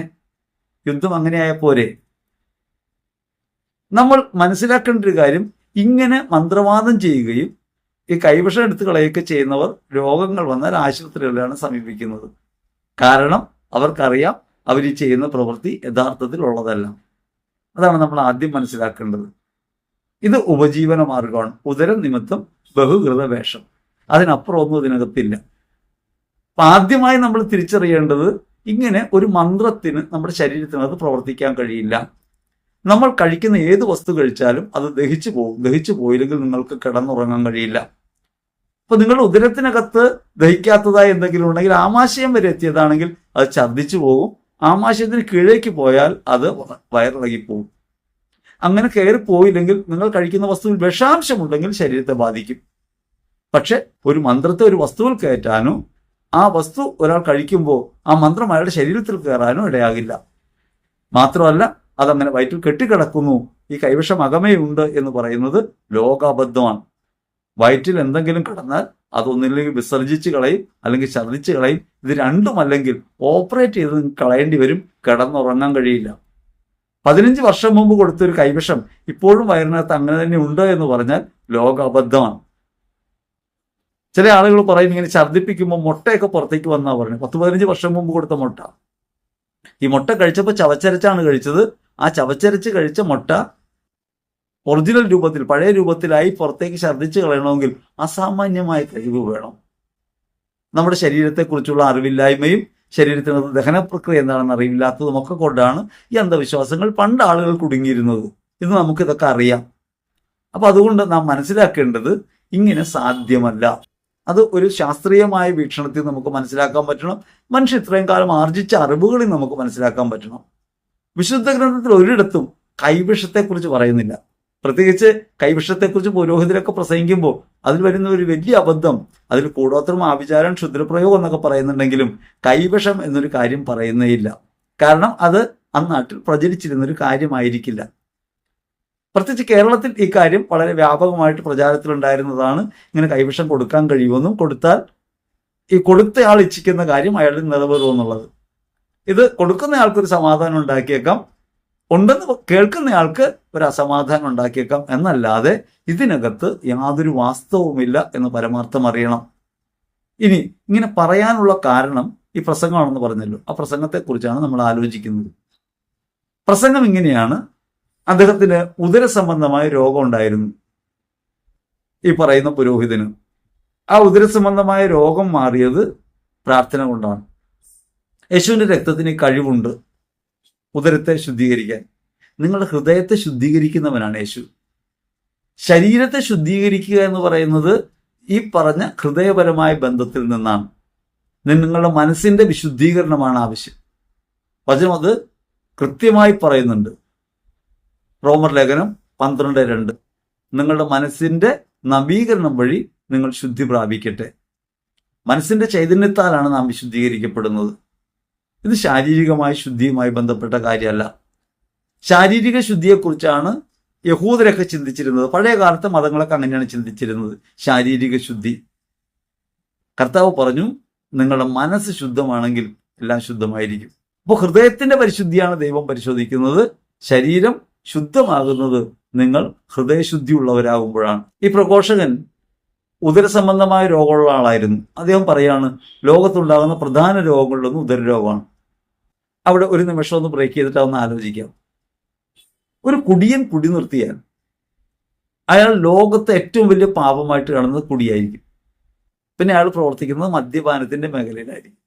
[SPEAKER 1] യുദ്ധം അങ്ങനെയായ പോരെ? നമ്മൾ മനസ്സിലാക്കേണ്ട ഒരു കാര്യം, ഇങ്ങനെ മന്ത്രവാദം ചെയ്യുകയും ഈ കൈവിഷം എടുത്ത് കളയൊക്കെ ചെയ്യുന്നവർ രോഗങ്ങൾ വന്നാൽ ആശുപത്രികളിലാണ് സമീപിക്കുന്നത്. കാരണം അവർക്കറിയാം അവർ ഈ ചെയ്യുന്ന പ്രവൃത്തി യഥാർത്ഥത്തിൽ ഉള്ളതല്ല. അതാണ് നമ്മൾ ആദ്യം മനസ്സിലാക്കേണ്ടത്. ഇത് ഉപജീവന മാർഗമാണ്. ഉദരം നിമിത്തം ബഹുകൃത വേഷം, അതിനപ്പുറം ഒന്നും ഇതിനകത്തില്ല. അപ്പൊ ആദ്യമായി നമ്മൾ തിരിച്ചറിയേണ്ടത്, ഇങ്ങനെ ഒരു മന്ത്രത്തിന് നമ്മുടെ ശരീരത്തിനകത്ത് പ്രവർത്തിക്കാൻ കഴിയില്ല. നമ്മൾ കഴിക്കുന്ന ഏത് വസ്തു കഴിച്ചാലും അത് ദഹിച്ചു പോകും. ദഹിച്ചു പോയില്ലെങ്കിൽ നിങ്ങൾക്ക് കിടന്നുറങ്ങാൻ കഴിയില്ല. അപ്പൊ നിങ്ങളുടെ ഉദരത്തിനകത്ത് ദഹിക്കാത്തതായി എന്തെങ്കിലും ഉണ്ടെങ്കിൽ, ആമാശയം വരെ എത്തിയതാണെങ്കിൽ അത് ഛർദ്ദിച്ചു പോകും. ആമാശയത്തിന് കീഴേക്ക് പോയാൽ അത് വയറിളകിപ്പോകും. അങ്ങനെ കയറി പോയില്ലെങ്കിൽ നിങ്ങൾ കഴിക്കുന്ന വസ്തുവിൽ വിഷാംശമുണ്ടെങ്കിൽ ശരീരത്തെ ബാധിക്കും. പക്ഷെ ഒരു മന്ത്രത്തെ ഒരു വസ്തുവിൽ കയറ്റാനോ ആ വസ്തു ഒരാൾ കഴിക്കുമ്പോൾ ആ മന്ത്രം അയാളുടെ ശരീരത്തിൽ കയറാനോ ഇടയാകില്ല. മാത്രമല്ല, അതങ്ങനെ വയറ്റിൽ കെട്ടിക്കിടക്കുന്നു, ഈ കൈവിഷം അകമയുണ്ട് എന്ന് പറയുന്നത് ലോകാബദ്ധമാണ്. വയറ്റിൽ എന്തെങ്കിലും കിടന്നാൽ അതൊന്നില്ലെങ്കിൽ വിസർജിച്ച് കളയും, അല്ലെങ്കിൽ ഛർദ്ദിച്ച് കളയും. ഇത് രണ്ടുമല്ലെങ്കിൽ ഓപ്പറേറ്റ് ചെയ്ത് കളയേണ്ടി വരും. കിടന്നുറങ്ങാൻ കഴിയില്ല. 15 വർഷം മുമ്പ് കൊടുത്തൊരു കൈവിഷം ഇപ്പോഴും വയറിനകത്ത് അങ്ങനെ തന്നെ ഉണ്ട് എന്ന് പറഞ്ഞാൽ ലോകാബദ്ധമാണ്. ചില ആളുകൾ പറയും, ഇങ്ങനെ ഛർദ്ദിപ്പിക്കുമ്പോൾ മുട്ടയൊക്കെ പുറത്തേക്ക് വന്നാ പറഞ്ഞു. 10-15 വർഷം മുമ്പ് കൊടുത്ത മുട്ട. ഈ മുട്ട കഴിച്ചപ്പോൾ ചവച്ചരച്ചാണ് കഴിച്ചത്. ആ ചവച്ചരച്ച് കഴിച്ച മുട്ട ഒറിജിനൽ രൂപത്തിൽ, പഴയ രൂപത്തിലായി പുറത്തേക്ക് ഛർദ്ദിച്ച് കളയണമെങ്കിൽ അസാമാന്യമായ കഴിവ് വേണം. നമ്മുടെ ശരീരത്തെക്കുറിച്ചുള്ള അറിവില്ലായ്മയും ശരീരത്തിനകത്ത് ദഹന പ്രക്രിയ എന്താണെന്ന് അറിയില്ലാത്തതും ഒക്കെ കൊണ്ടാണ് ഈ അന്ധവിശ്വാസങ്ങൾ പണ്ട് ആളുകൾ കുടുങ്ങിയിരുന്നത്. ഇത് നമുക്കിതൊക്കെ അറിയാം. അപ്പൊ അതുകൊണ്ട് നാം മനസ്സിലാക്കേണ്ടത്, ഇങ്ങനെ സാധ്യമല്ല. അത് ഒരു ശാസ്ത്രീയമായ വീക്ഷണത്തിൽ നമുക്ക് മനസ്സിലാക്കാൻ പറ്റണം. മനുഷ്യൻ ഇത്രയും കാലം ആർജിച്ച അറിവുകളിൽ നമുക്ക് മനസ്സിലാക്കാൻ പറ്റണം. വിശുദ്ധ ഗ്രന്ഥത്തിൽ ഒരിടത്തും കൈവിഷത്തെക്കുറിച്ച് പറയുന്നില്ല. പ്രത്യേകിച്ച് കൈവിഷത്തെക്കുറിച്ച് പുരോഹിതരൊക്കെ പ്രസംഗിക്കുമ്പോൾ അതിൽ വരുന്ന ഒരു വലിയ അബദ്ധം, അതിൽ കൂടോത്രം, ആഭിചാരം, ക്ഷുദ്രപ്രയോഗം എന്നൊക്കെ പറയുന്നുണ്ടെങ്കിലും കൈവിഷം എന്നൊരു കാര്യം പറയുന്നേയില്ല. കാരണം അത് അന്നാട്ടിൽ പ്രചരിച്ചിരുന്നൊരു കാര്യമായിരിക്കില്ല. പ്രത്യേകിച്ച് കേരളത്തിൽ ഈ കാര്യം വളരെ വ്യാപകമായിട്ട് പ്രചാരത്തിലുണ്ടായിരുന്നതാണ്. ഇങ്ങനെ കൈവിഷം കൊടുക്കാൻ കഴിയുമെന്നും കൊടുത്താൽ ഈ കൊടുത്തയാൾ ഇച്ഛിക്കുന്ന കാര്യം അയാളിൽ നിറവേറുമെന്നുള്ളത്. ഇത് കൊടുക്കുന്നയാൾക്കൊരു സമാധാനം ഉണ്ടാക്കിയേക്കാം, ഉണ്ടെന്ന് കേൾക്കുന്നയാൾക്ക് ഒരു അസമാധാനം ഉണ്ടാക്കിയേക്കാം. എന്നല്ലാതെ ഇതിനകത്ത് യാതൊരു വാസ്തവവുമില്ല എന്ന് പരമാർത്ഥം അറിയണം. ഇനി ഇങ്ങനെ പറയാനുള്ള കാരണം ഈ പ്രസംഗമാണെന്ന് പറഞ്ഞല്ലോ. ആ പ്രസംഗത്തെക്കുറിച്ചാണ് നമ്മൾ ആലോചിക്കുന്നത്. പ്രസംഗം ഇങ്ങനെയാണ്: അദ്ദേഹത്തിന് ഉദരസംബന്ധമായ രോഗം ഉണ്ടായിരുന്നു, ഈ പറയുന്ന പുരോഹിതന്. ആ ഉദരസംബന്ധമായ രോഗം മാറിയത് പ്രാർത്ഥന കൊണ്ടാണ്. യേശുവിൻ്റെ രക്തത്തിന് കഴിവുണ്ട് ഉദരത്തെ ശുദ്ധീകരിക്കാൻ. നിങ്ങളുടെ ഹൃദയത്തെ ശുദ്ധീകരിക്കുന്നവനാണ് യേശു. ശരീരത്തെ ശുദ്ധീകരിക്കുക എന്ന് പറയുന്നത് ഈ പറഞ്ഞ ഹൃദയപരമായ ബന്ധത്തിൽ നിന്നാണ്. നിങ്ങളുടെ മനസ്സിന്റെ വിശുദ്ധീകരണമാണ് ആവശ്യം. വചനം അത് കൃത്യമായി പറയുന്നുണ്ട്. റോമർ ലേഖനം 12:2, നിങ്ങളുടെ മനസ്സിന്റെ നവീകരണം വഴി നിങ്ങൾ ശുദ്ധി പ്രാപിക്കട്ടെ. മനസ്സിന്റെ ചൈതന്യത്താലാണ് നാം വിശുദ്ധീകരിക്കപ്പെടുന്നത്. ഇത് ശാരീരികമായ ശുദ്ധിയുമായി ബന്ധപ്പെട്ട കാര്യമല്ല. ശാരീരിക ശുദ്ധിയെക്കുറിച്ചാണ് യഹൂദരൊക്കെ ചിന്തിച്ചിരുന്നത്. പഴയ കാലത്തെ മതങ്ങളൊക്കെ അങ്ങനെയാണ് ചിന്തിച്ചിരുന്നത്, ശാരീരിക ശുദ്ധി. കർത്താവ് പറഞ്ഞു, നിങ്ങളുടെ മനസ്സ് ശുദ്ധമാണെങ്കിൽ എല്ലാം ശുദ്ധമായിരിക്കും. അപ്പോൾ ഹൃദയത്തിന്റെ പരിശുദ്ധിയാണ് ദൈവം പരിശോധിക്കുന്നത്. ശരീരം ശുദ്ധമാകുന്നത് നിങ്ങൾ ഹൃദയശുദ്ധി ഉള്ളവരാകുമ്പോഴാണ്. ഈ പ്രഘോഷകൻ ഉദരസംബന്ധമായ രോഗമുള്ള ആളായിരുന്നു. അദ്ദേഹം പറയാണ്, ലോകത്തുണ്ടാകുന്ന പ്രധാന രോഗങ്ങളിലൊന്നും ഉദരരോഗമാണ്. അവിടെ ഒരു നിമിഷം ഒന്ന് ബ്രേക്ക് ചെയ്തിട്ട് ഒന്ന് ആലോചിക്കാം. ഒരു കുടിയൻ കുടി നിർത്തിയാൽ അയാൾ ലോകത്തെ ഏറ്റവും വലിയ പാപമായിട്ട് കാണുന്നത് കുടിയായിരിക്കും. പിന്നെ അയാൾ പ്രവർത്തിക്കുന്നത് മദ്യപാനത്തിന്റെ മേഖലയിലായിരിക്കും.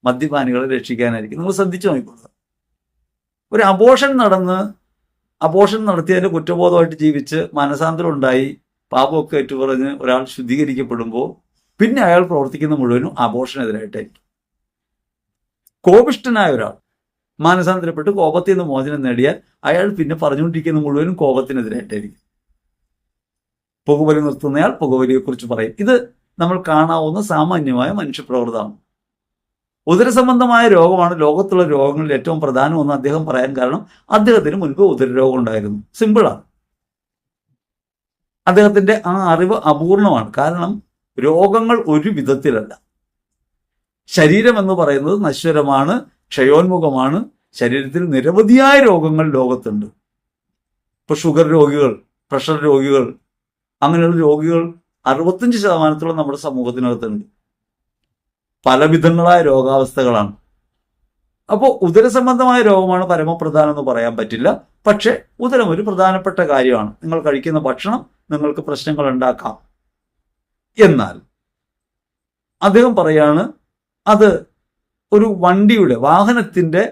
[SPEAKER 1] മദ്യപാനികളെ രക്ഷിക്കാനായിരിക്കും. നിങ്ങൾ ശ്രദ്ധിച്ചു നോക്കിക്കൊള്ളുക. ഒരു അബോർഷൻ നടത്തിയതിന്റെ കുറ്റബോധമായിട്ട് ജീവിച്ച് മനസാന്തരം ഉണ്ടായി പാപമൊക്കെ ഏറ്റുപറഞ്ഞ് ഒരാൾ ശുദ്ധീകരിക്കപ്പെടുമ്പോൾ പിന്നെ അയാൾ പ്രവർത്തിക്കുന്ന മുഴുവനും അബോർഷനെതിരായിട്ടായിരിക്കും. കോപിഷ്ഠനായ ഒരാൾ മാനസാന്തരപ്പെട്ട് കോപത്തിൽ നിന്ന് മോചനം നേടിയാൽ അയാൾ പിന്നെ പറഞ്ഞുകൊണ്ടിരിക്കുന്ന മുഴുവനും കോപത്തിനെതിരായിട്ടായിരിക്കും. പുകവലി നിർത്തുന്നയാൾ പുകവലിയെക്കുറിച്ച് പറയും. ഇത് നമ്മൾ കാണാവുന്ന സാമാന്യമായ മനുഷ്യപ്രവൃത്തിയാണ്. ഉദരസംബന്ധമായ രോഗമാണ് ലോകത്തുള്ള രോഗങ്ങളിൽ ഏറ്റവും പ്രധാനമെന്ന് അദ്ദേഹം പറയാൻ കാരണം അദ്ദേഹത്തിന് മുൻപ് ഉദരരോഗം ഉണ്ടായിരുന്നു. സിമ്പിളാണ്. അദ്ദേഹത്തിന്റെ ആ അറിവ് അപൂർണമാണ്. കാരണം രോഗങ്ങൾ ഒരു വിധത്തിലല്ല. ശരീരം എന്ന് പറയുന്നത് നശ്വരമാണ്, ക്ഷയോന്മുഖമാണ്. ശരീരത്തിൽ നിരവധിയായ രോഗങ്ങൾ ലോകത്തുണ്ട്. ഇപ്പൊ ഷുഗർ രോഗികൾ, പ്രഷർ രോഗികൾ, അങ്ങനെയുള്ള രോഗികൾ 65% നമ്മുടെ സമൂഹത്തിനകത്തുണ്ട്. പലവിധങ്ങളായ രോഗാവസ്ഥകളാണ്. അപ്പോൾ ഉദരസംബന്ധമായ രോഗമാണ് പരമപ്രധാനം എന്ന് പറയാൻ പറ്റില്ല. പക്ഷെ ഉദരം ഒരു പ്രധാനപ്പെട്ട കാര്യമാണ്. നിങ്ങൾ കഴിക്കുന്ന ഭക്ഷണം നിങ്ങൾക്ക് പ്രശ്നങ്ങൾ ഉണ്ടാക്കാം. എന്നാൽ അദ്ദേഹം പറയാണ്, അത് ഒരു വണ്ടിയുടെ വാഹനത്തിന്റെ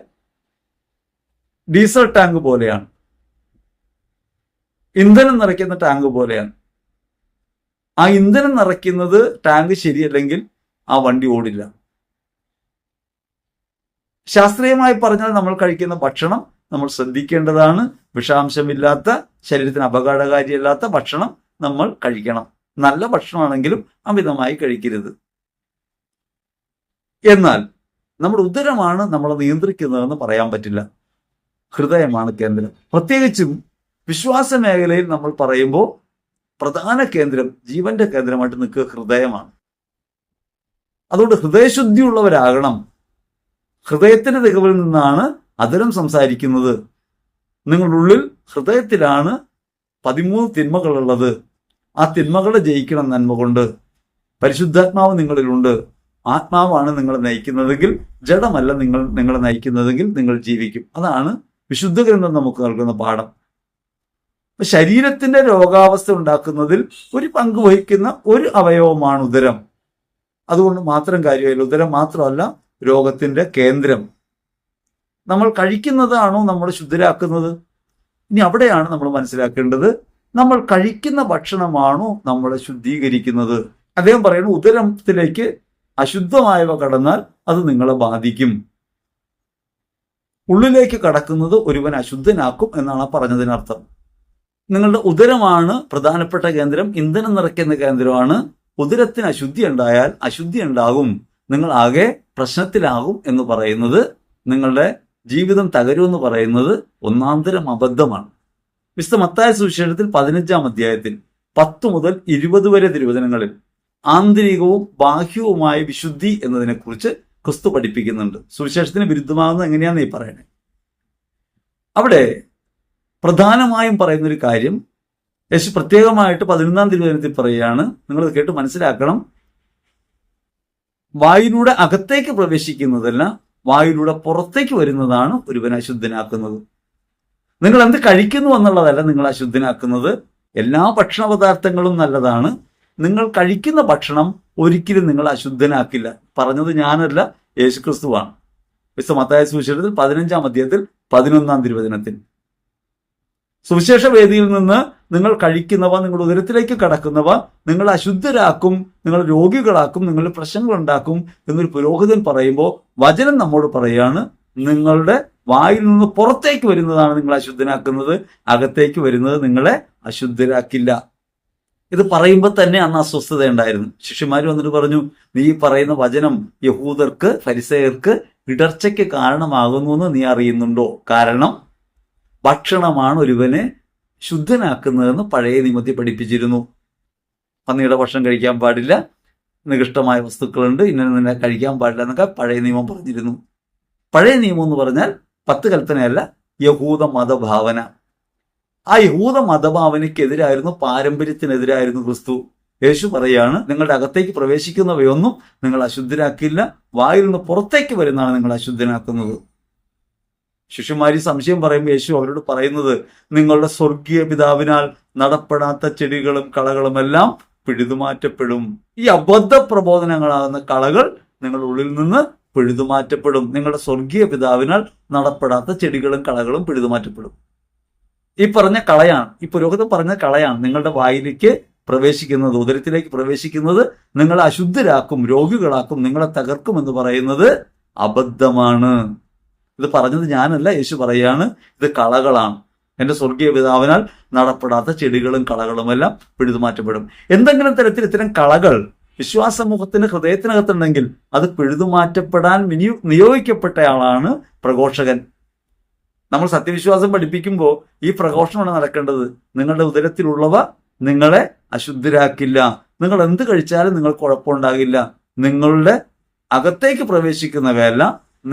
[SPEAKER 1] ഡീസൽ ടാങ്ക് പോലെയാണ്, ഇന്ധനം നിറയ്ക്കുന്ന ടാങ്ക് പോലെയാണ്. ആ ഇന്ധനം നിറയ്ക്കുന്നത് ടാങ്ക് ശരിയല്ലെങ്കിൽ ആ വണ്ടി ഓടില്ല. ശാസ്ത്രീയമായി പറഞ്ഞാൽ നമ്മൾ കഴിക്കുന്ന ഭക്ഷണം നമ്മൾ ശ്രദ്ധിക്കേണ്ടതാണ്. വിഷാംശമില്ലാത്ത, ശരീരത്തിന് അപകടകാരിയല്ലാത്ത ഭക്ഷണം നമ്മൾ കഴിക്കണം. നല്ല ഭക്ഷണമാണെങ്കിലും അമിതമായി കഴിക്കരുത്. എന്നാൽ നമ്മുടെ ഉദരമാണ് നമ്മളെ നിയന്ത്രിക്കുന്നതെന്ന് പറയാൻ പറ്റില്ല. ഹൃദയമാണ് കേന്ദ്രം. പ്രത്യേകിച്ചും വിശ്വാസ മേഖലയിൽ നമ്മൾ പറയുമ്പോൾ പ്രധാന കേന്ദ്രം, ജീവന്റെ കേന്ദ്രമായിട്ട് നിൽക്കുക ഹൃദയമാണ്. അതുകൊണ്ട് ഹൃദയശുദ്ധിയുള്ളവരാകണം. ഹൃദയത്തിന്റെ തികവിൽ നിന്നാണ് അധരം സംസാരിക്കുന്നത്. നിങ്ങളുടെ ഉള്ളിൽ ഹൃദയത്തിലാണ് 13 തിന്മകളുള്ളത്. ആ തിന്മകളെ ജയിക്കണം നന്മ കൊണ്ട്. പരിശുദ്ധാത്മാവ് നിങ്ങളിലുണ്ട്. ആത്മാവാണ് നിങ്ങളെ നയിക്കുന്നതെങ്കിൽ, ജഡമല്ല നിങ്ങളെ നയിക്കുന്നതെങ്കിൽ നിങ്ങൾ ജീവിക്കും. അതാണ് വിശുദ്ധ ഗ്രന്ഥം നമുക്ക് നൽകുന്ന പാഠം. ശരീരത്തിന്റെ രോഗാവസ്ഥ ഉണ്ടാക്കുന്നതിൽ ഒരു പങ്ക് വഹിക്കുന്ന ഒരു അവയവമാണ് ഉദരം. അതുകൊണ്ട് മാത്രം കാര്യമില്ല. ഉദരം മാത്രമല്ല രോഗത്തിന്റെ കേന്ദ്രം. നമ്മൾ കഴിക്കുന്നതാണോ നമ്മളെ ശുദ്ധരാക്കുന്നത്? ഇനി അവിടെയാണ് നമ്മൾ മനസ്സിലാക്കേണ്ടത്, നമ്മൾ കഴിക്കുന്ന ഭക്ഷണമാണോ നമ്മളെ ശുദ്ധീകരിക്കുന്നത്? അദ്ദേഹം പറയുന്നു, ഉദരത്തിലേക്ക് അശുദ്ധമായവ കടന്നാൽ അത് നിങ്ങളെ ബാധിക്കും. ഉള്ളിലേക്ക് കടക്കുന്നത് ഒരുവൻ അശുദ്ധനാക്കും എന്നാണ് പറഞ്ഞതിനർത്ഥം. നിങ്ങളുടെ ഉദരമാണ് പ്രധാനപ്പെട്ട കേന്ദ്രം, ഇന്ധനം നിറയ്ക്കുന്ന കേന്ദ്രമാണ്. ഉദരത്തിന് അശുദ്ധി ഉണ്ടായാൽ അശുദ്ധി ഉണ്ടാകും, നിങ്ങൾ ആകെ പ്രശ്നത്തിലാകും എന്ന് പറയുന്നത്, നിങ്ങളുടെ ജീവിതം തകരുമെന്ന് പറയുന്നത് ഒന്നാന്തരം അബദ്ധമാണ്. വിശുദ്ധ മത്തായി സുവിശേഷത്തിൽ 15-ാം അധ്യായത്തിൽ 10 മുതൽ 20 വരെ തിരുവചനങ്ങളിൽ ആന്തരികവും ബാഹ്യവുമായ വിശുദ്ധി എന്നതിനെക്കുറിച്ച് ക്രിസ്തു പഠിപ്പിക്കുന്നുണ്ട്. സുവിശേഷത്തിന് വിരുദ്ധമാകുന്നത് എങ്ങനെയാണെന്ന് ഈ പറയണേ. അവിടെ പ്രധാനമായും പറയുന്നൊരു കാര്യം യേശു പ്രത്യേകമായിട്ട് 11-ാം തിരുവചനത്തിൽ പറയുകയാണ്. നിങ്ങൾ കേട്ട് മനസ്സിലാക്കണം. വായിലൂടെ അകത്തേക്ക് പ്രവേശിക്കുന്നതല്ല, വായിലൂടെ പുറത്തേക്ക് വരുന്നതാണ് ഒരുവനെ അശുദ്ധനാക്കുന്നത്. നിങ്ങൾ എന്ത് കഴിക്കുന്നു എന്നുള്ളതല്ല നിങ്ങൾ അശുദ്ധനാക്കുന്നത്. എല്ലാ ഭക്ഷണ പദാർത്ഥങ്ങളും നല്ലതാണ്. നിങ്ങൾ കഴിക്കുന്ന ഭക്ഷണം ഒരിക്കലും നിങ്ങൾ അശുദ്ധനാക്കില്ല. പറഞ്ഞത് ഞാനല്ല, യേശുക്രിസ്തുവാണ്. വിശുദ്ധ മത്തായി സുവിശേഷത്തിൽ 15-ാം അധ്യായത്തിൽ 11-ാം തിരുവചനത്തിൽ, സുവിശേഷ വേദിയിൽ നിന്ന് നിങ്ങൾ കഴിക്കുന്നവ, നിങ്ങളുടെ ഉദരത്തിലേക്ക് കടക്കുന്നവ നിങ്ങളെ അശുദ്ധരാക്കും, നിങ്ങൾ രോഗികളാക്കും, നിങ്ങളുടെ പ്രശ്നങ്ങൾ ഉണ്ടാക്കും എന്നൊരു പുരോഹിതൻ പറയുമ്പോൾ വചനം നമ്മോട് പറയാണ്, നിങ്ങളുടെ വായിൽ നിന്ന് പുറത്തേക്ക് വരുന്നതാണ് നിങ്ങളെ അശുദ്ധനാക്കുന്നത്, അകത്തേക്ക് വരുന്നത് നിങ്ങളെ അശുദ്ധരാക്കില്ല. ഇത് പറയുമ്പോൾ തന്നെ അന്ന് അസ്വസ്ഥത ഉണ്ടായിരുന്നു. ശിഷ്യന്മാർ വന്നിട്ട് പറഞ്ഞു, നീ പറയുന്ന വചനം യഹൂദർക്ക്, ഫരിസേയർക്ക് ഇടർച്ചയ്ക്ക് കാരണമാകുന്നു എന്ന് നീ അറിയുന്നുണ്ടോ? കാരണം ഭക്ഷണമാണ് ഒരുവനെ ശുദ്ധനാക്കുന്നതെന്ന് പഴയ നിയമത്തിൽ പഠിപ്പിച്ചിരുന്നു. പന്നിയുടെ ഭക്ഷണം കഴിക്കാൻ പാടില്ല, നികൃഷ്ടമായ വസ്തുക്കളുണ്ട്, ഇന്ന കഴിക്കാൻ പാടില്ല എന്നൊക്കെ പഴയ നിയമം പറഞ്ഞിരുന്നു. പഴയ നിയമം എന്ന് പറഞ്ഞാൽ 10 കൽപ്പനയല്ല, യഹൂദ മതഭാവന. ആ യഹൂദ മതഭാവനയ്ക്കെതിരായിരുന്നു, പാരമ്പര്യത്തിനെതിരായിരുന്നു ക്രിസ്തു. യേശു പറയാണ്, നിങ്ങളുടെ അകത്തേക്ക് പ്രവേശിക്കുന്നവയൊന്നും നിങ്ങൾ അശുദ്ധരാക്കില്ല, വായിൽ നിന്ന് പുറത്തേക്ക് വരുന്നതാണ് നിങ്ങൾ അശുദ്ധനാക്കുന്നത്. ശിഷ്യന്മാരി സംശയം പറയുമ്പോൾ യേശു അവരോട് പറയുന്നത്, നിങ്ങളുടെ സ്വർഗീയ പിതാവിനാൽ നടപ്പെടാത്ത ചെടികളും കളകളുമെല്ലാം പിഴുതുമാറ്റപ്പെടും. ഈ അബദ്ധ പ്രബോധനങ്ങളാകുന്ന കളകൾ നിങ്ങളുടെ ഉള്ളിൽ നിന്ന് പിഴുതുമാറ്റപ്പെടും. നിങ്ങളുടെ സ്വർഗീയ പിതാവിനാൽ നടപ്പെടാത്ത ചെടികളും കളകളും പിഴുതുമാറ്റപ്പെടും. ഈ പറഞ്ഞ കളയാണ്, ഈ പുരോഹിതൻ പറഞ്ഞ കളയാണ് നിങ്ങളുടെ വായിലേക്ക് പ്രവേശിക്കുന്നത്, ഉദരത്തിലേക്ക് പ്രവേശിക്കുന്നത് നിങ്ങളെ അശുദ്ധരാക്കും, രോഗികളാക്കും, നിങ്ങളെ തകർക്കും എന്ന് പറയുന്നത് അബദ്ധമാണ്. ഇത് പറഞ്ഞത് ഞാനല്ല, യേശു പറയാണ്, ഇത് കളകളാണ്. എൻ്റെ സ്വർഗീയ പിതാവിനാൽ നടപ്പെടാത്ത ചെടികളും കളകളുമെല്ലാം പിഴുതുമാറ്റപ്പെടും. എന്തെങ്കിലും തരത്തിൽ ഇത്തരം കളകൾ വിശ്വാസ സമൂഹത്തിന്റെ ഹൃദയത്തിനകത്തുണ്ടെങ്കിൽ അത് പിഴുതുമാറ്റപ്പെടാൻ നിയോഗിക്കപ്പെട്ടയാളാണ് പ്രഘോഷകൻ. നമ്മൾ സത്യവിശ്വാസം പഠിപ്പിക്കുമ്പോൾ ഈ പ്രഘോഷണമാണ് നടക്കേണ്ടത്. നിങ്ങളുടെ ഉദരത്തിലുള്ളവ നിങ്ങളെ അശുദ്ധരാക്കില്ല, നിങ്ങൾ എന്ത് കഴിച്ചാലും നിങ്ങൾക്ക് കുഴപ്പമുണ്ടാകില്ല, നിങ്ങളുടെ അകത്തേക്ക് പ്രവേശിക്കുന്നവയല്ല,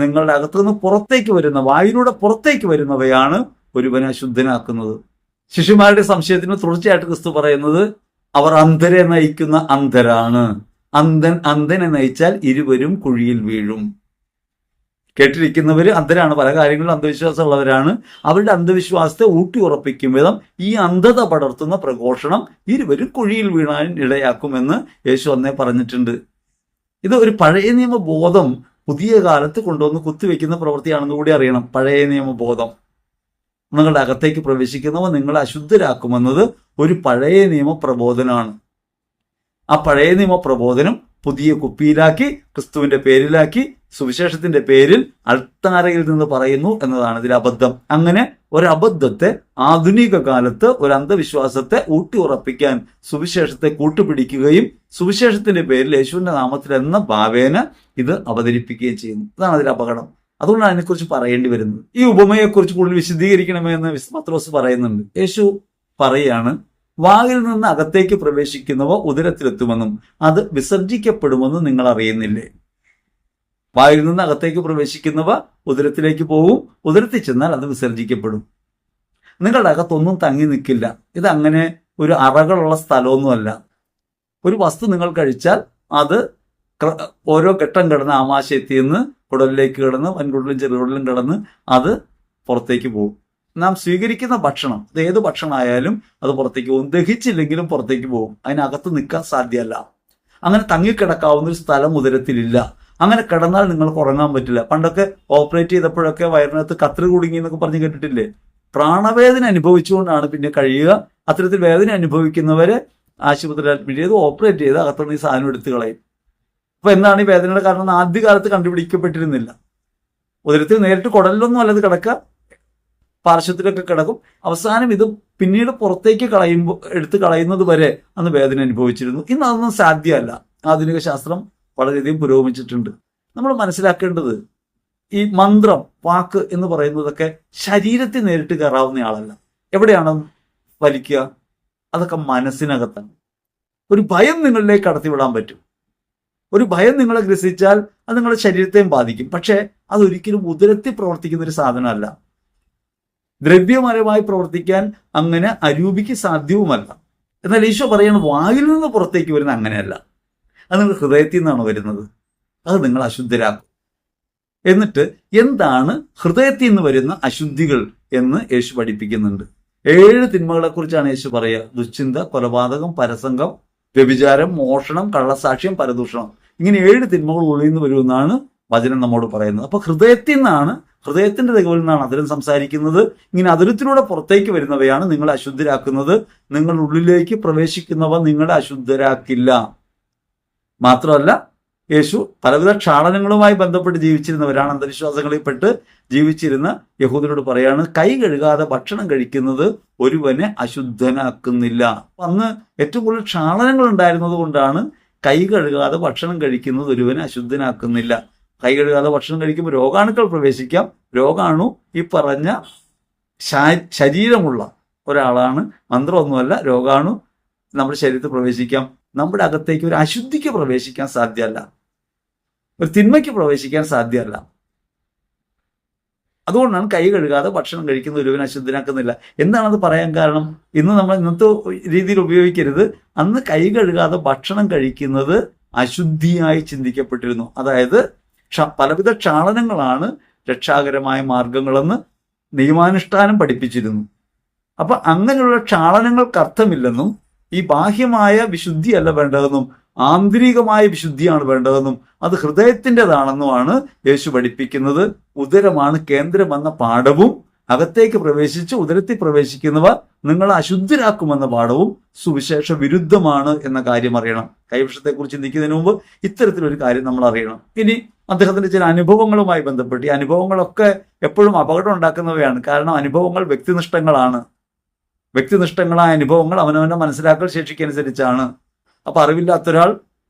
[SPEAKER 1] നിങ്ങളുടെ അകത്തുനിന്ന് പുറത്തേക്ക് വരുന്ന, വായിലൂടെ പുറത്തേക്ക് വരുന്നവയാണ് ഒരുവനെ അശുദ്ധനാക്കുന്നത്. ശിശുമാരുടെ സംശയത്തിന് തുടർച്ചയായിട്ട് ക്രിസ്തു പറയുന്നത്, അവർ അന്ധരെ നയിക്കുന്ന അന്ധരാണ്. അന്ധനെ നയിച്ചാൽ ഇരുവരും കുഴിയിൽ വീഴും. കേട്ടിരിക്കുന്നവർ അന്ധരാണ്, പല കാര്യങ്ങളിലും അന്ധവിശ്വാസമുള്ളവരാണ്. അവരുടെ അന്ധവിശ്വാസത്തെ ഊട്ടി ഉറപ്പിക്കും വിധം ഈ അന്ധത പടർത്തുന്ന പ്രഘോഷണം ഇരുവരും കുഴിയിൽ വീഴാൻ ഇടയാക്കുമെന്ന് യേശു അന്നേ പറഞ്ഞിട്ടുണ്ട്. ഇത് ഒരു പഴയ നിയമബോധം പുതിയ കാലത്ത് കൊണ്ടുവന്ന് കുത്തിവെക്കുന്ന പ്രവൃത്തിയാണെന്ന് കൂടി അറിയണം. പഴയ നിയമബോധം, നിങ്ങളുടെ അകത്തേക്ക് പ്രവേശിക്കുന്നവ നിങ്ങളെ അശുദ്ധരാക്കുമെന്നത് ഒരു പഴയ നിയമ പ്രബോധനമാണ്. ആ പഴയ നിയമ പ്രബോധനം പുതിയ കുപ്പിയിലാക്കി ക്രിസ്തുവിന്റെ പേരിലാക്കി സുവിശേഷത്തിന്റെ പേരിൽ അൾത്താരയിൽ നിന്ന് പറയുന്നു എന്നതാണ് ഇതിൽ അബദ്ധം. അങ്ങനെ ഒരബദ്ധത്തെ ആധുനിക കാലത്ത് ഒരു അന്ധവിശ്വാസത്തെ ഊട്ടി ഉറപ്പിക്കാൻ സുവിശേഷത്തെ കൂട്ടുപിടിക്കുകയും സുവിശേഷത്തിന്റെ പേരിൽ യേശുവിന്റെ നാമത്തിൽ എന്ന ഭാവേന ഇത് അവതരിപ്പിക്കുകയും ചെയ്യുന്നു. അതാണ് അതിൽ അപകടം. അതുകൊണ്ടാണ് അതിനെക്കുറിച്ച് പറയേണ്ടി വരുന്നത്. ഈ ഉപമയെക്കുറിച്ച് കൂടുതൽ വിശദീകരിക്കണമെന്ന് പത്രോസ് പറയുന്നുണ്ട്. യേശു പറയാണ്, വായിൽ നിന്ന് അകത്തേക്ക് പ്രവേശിക്കുന്നവ ഉദരത്തിലെത്തുമെന്നും അത് വിസർജിക്കപ്പെടുമെന്നും നിങ്ങൾ അറിയുന്നില്ലേ? വായിൽ നിന്ന് അകത്തേക്ക് പ്രവേശിക്കുന്നവ ഉദരത്തിലേക്ക് പോകും, ഉദരത്തിൽ ചെന്നാൽ അത് വിസർജിക്കപ്പെടും. നിങ്ങളുടെ അകത്തൊന്നും തങ്ങി നിൽക്കില്ല. ഇതങ്ങനെ ഒരു അറകളുള്ള സ്ഥലമൊന്നുമല്ല. ഒരു വസ്തു നിങ്ങൾ കഴിച്ചാൽ അത് ഓരോ ഘട്ടം കിടന്ന് ആമാശയത്തിൽ നിന്ന് കുടലിലേക്ക് കിടന്ന് വൻകുടലും ചെറുകുടലും കിടന്ന് അത് പുറത്തേക്ക് പോകും. നാം സ്വീകരിക്കുന്ന ഭക്ഷണം, അത് ഏത് ഭക്ഷണമായാലും അത് പുറത്തേക്ക് പോകും. ദഹിച്ചില്ലെങ്കിലും പുറത്തേക്ക് പോകും. അതിനകത്ത് നിൽക്കാൻ സാധ്യമല്ല. അങ്ങനെ തങ്ങിക്കിടക്കാവുന്ന ഒരു സ്ഥലം ഉദരത്തിലില്ല. അങ്ങനെ കിടന്നാൽ നിങ്ങൾക്ക് ഉറങ്ങാൻ പറ്റില്ല. പണ്ടൊക്കെ ഓപ്പറേറ്റ് ചെയ്തപ്പോഴൊക്കെ വയറിനകത്ത് കത്രി കുടുങ്ങി എന്നൊക്കെ പറഞ്ഞ് കേട്ടിട്ടില്ലേ? പ്രാണവേദന അനുഭവിച്ചുകൊണ്ടാണ് പിന്നെ കഴിയുക. അത്തരത്തിൽ വേദന അനുഭവിക്കുന്നവരെ ആശുപത്രിയിൽ അഡ്മിറ്റ് ചെയ്ത് ഓപ്പറേറ്റ് ചെയ്ത് അകത്തുനിന്ന് ഈ സാധനം എടുത്ത് കളയും. അപ്പൊ എന്താണ് ഈ വേദനയുടെ കാരണം? ആദ്യകാലത്ത് കണ്ടുപിടിക്കപ്പെട്ടിരുന്നില്ല. ഉദരത്തിൽ നേരിട്ട് കുടലിലൊന്നും അല്ലത് കിടക്കുക, പാർശ്വത്തിലൊക്കെ കിടക്കും. അവസാനം ഇത് പിന്നീട് പുറത്തേക്ക് എടുത്ത് കളയുന്നത് വരെ അന്ന് വേദന അനുഭവിച്ചിരുന്നു. ഇന്ന് അതൊന്നും സാധ്യമല്ല. ആധുനിക ശാസ്ത്രം വളരെയധികം പുരോഗമിച്ചിട്ടുണ്ട്. നമ്മൾ മനസ്സിലാക്കേണ്ടത് ഈ മന്ത്രം, വാക്ക് എന്ന് പറയുന്നതൊക്കെ ശരീരത്തിൽ നേരിട്ട് കയറാവുന്നയാളല്ല. എവിടെയാണ് വലിക്കുക? അതൊക്കെ മനസ്സിനകത്താണ്. ഒരു ഭയം നിങ്ങളിലേക്ക് കടത്തിവിടാൻ പറ്റും. ഒരു ഭയം നിങ്ങളെ ഗ്രസിച്ചാൽ അത് നിങ്ങളുടെ ശരീരത്തെയും ബാധിക്കും. പക്ഷേ അതൊരിക്കലും ഉദരത്തിൽ പ്രവർത്തിക്കുന്ന ഒരു സാധനമല്ല. ദ്രവ്യപരമായി പ്രവർത്തിക്കാൻ അങ്ങനെ അരൂപിക്ക് സാധ്യവുമല്ല. എന്നാൽ ഈശോ പറയുന്നത് വായിൽ നിന്ന് പുറത്തേക്ക് വരുന്ന അങ്ങനെയല്ല. അത് നിങ്ങൾ ഹൃദയത്തിൽ നിന്നാണ് വരുന്നത്. അത് നിങ്ങൾ അശുദ്ധരാക്കും. എന്നിട്ട് എന്താണ് ഹൃദയത്തിൽ നിന്ന് വരുന്ന അശുദ്ധികൾ എന്ന് യേശു പഠിപ്പിക്കുന്നുണ്ട്. 7 തിന്മകളെ കുറിച്ചാണ് യേശു പറയുക. ദുശ്ചിന്ത, കൊലപാതകം, പരസംഗം, വ്യഭിചാരം, മോഷണം, കള്ളസാക്ഷ്യം, പരദൂഷണം. ഇങ്ങനെ 7 തിന്മകൾ ഉള്ളിൽ നിന്ന് വരുമെന്നാണ് വചനം നമ്മോട് പറയുന്നത്. അപ്പൊ ഹൃദയത്തിൽ നിന്നാണ്, ഹൃദയത്തിന്റെ തികവിൽ നിന്നാണ് അതിരം സംസാരിക്കുന്നത്. ഇങ്ങനെ അതിരത്തിലൂടെ പുറത്തേക്ക് വരുന്നവയാണ് നിങ്ങളെ അശുദ്ധരാക്കുന്നത്. നിങ്ങൾ ഉള്ളിലേക്ക് പ്രവേശിക്കുന്നവ നിങ്ങളെ അശുദ്ധരാക്കില്ല. മാത്രമല്ല, യേശു പലവിധ ക്ഷാളനങ്ങളുമായി ബന്ധപ്പെട്ട് ജീവിച്ചിരുന്നവരാണ്. അന്ധവിശ്വാസങ്ങളിൽപ്പെട്ട് ജീവിച്ചിരുന്ന യഹൂദരോട് പറയാണ്, കൈ കഴുകാതെ ഭക്ഷണം കഴിക്കുന്നത് ഒരുവനെ അശുദ്ധനാക്കുന്നില്ല. അന്ന് ഏറ്റവും കൂടുതൽ ക്ഷാളനങ്ങൾ ഉണ്ടായിരുന്നത് കൊണ്ടാണ് കൈ കഴുകാതെ ഭക്ഷണം കഴിക്കുന്നത് ഒരുവനെ അശുദ്ധനാക്കുന്നില്ല. കൈ കഴുകാതെ ഭക്ഷണം കഴിക്കുമ്പോൾ രോഗാണുക്കൾ പ്രവേശിക്കാം. രോഗാണു ഈ പറഞ്ഞ ശരീരമുള്ള ഒരാളാണ്, മന്ത്രമൊന്നുമല്ല. രോഗാണു നമ്മുടെ ശരീരത്തിൽ പ്രവേശിക്കാം. നമ്മുടെ അകത്തേക്ക് ഒരു അശുദ്ധിക്ക് പ്രവേശിക്കാൻ സാധ്യമല്ല, ഒരു തിന്മയ്ക്ക് പ്രവേശിക്കാൻ സാധ്യമല്ല. അതുകൊണ്ടാണ് കൈ കഴുകാതെ ഭക്ഷണം കഴിക്കുന്ന ഒരുവനെ അശുദ്ധനാക്കുന്നില്ല. എന്താണത് പറയാൻ കാരണം? ഇന്ന് നമ്മൾ ഇന്നത്തെ രീതിയിൽ ഉപയോഗിക്കരുത്. അന്ന് കൈ കഴുകാതെ ഭക്ഷണം കഴിക്കുന്നത് അശുദ്ധിയായി ചിന്തിക്കപ്പെട്ടിരുന്നു. അതായത് പലവിധ ക്ഷാളനങ്ങളാണ് രക്ഷാകരമായ മാർഗങ്ങളെന്ന് നിയമാനുഷ്ഠാനം പഠിപ്പിച്ചിരുന്നു. അപ്പൊ അങ്ങനെയുള്ള ക്ഷാളനങ്ങൾക്ക് അർത്ഥമില്ലെന്നും ഈ ബാഹ്യമായ വിശുദ്ധിയല്ല വേണ്ടതെന്നും ആന്തരികമായ വിശുദ്ധിയാണ് വേണ്ടതെന്നും അത് ഹൃദയത്തിൻ്റെതാണെന്നുമാണ് യേശു പഠിപ്പിക്കുന്നത്. ഉദരമാണ് കേന്ദ്രമെന്ന പാഠവും അകത്തേക്ക് പ്രവേശിച്ച് ഉദരത്തിൽ പ്രവേശിക്കുന്നവ നിങ്ങളെ അശുദ്ധരാക്കുമെന്ന പാഠവും സുവിശേഷ വിരുദ്ധമാണ് എന്ന കാര്യം അറിയണം. കൈവശത്തെക്കുറിച്ച് ചിന്തിക്കുന്നതിന് മുമ്പ് ഇത്തരത്തിലൊരു കാര്യം നമ്മൾ അറിയണം. ഇനി അദ്ദേഹത്തിന്റെ ചില അനുഭവങ്ങളുമായി ബന്ധപ്പെട്ട്, ഈ അനുഭവങ്ങളൊക്കെ എപ്പോഴും അപകടം ഉണ്ടാക്കുന്നവയാണ്. കാരണം അനുഭവങ്ങൾ വ്യക്തിനിഷ്ഠങ്ങളാണ്. വ്യക്തിനിഷ്ഠങ്ങളായ അനുഭവങ്ങൾ അവനവന്റെ മനസ്സിലാക്കൽ ശേഷിക്കനുസരിച്ചാണ്. അപ്പൊ അറിവില്ലാത്തൊരാൾ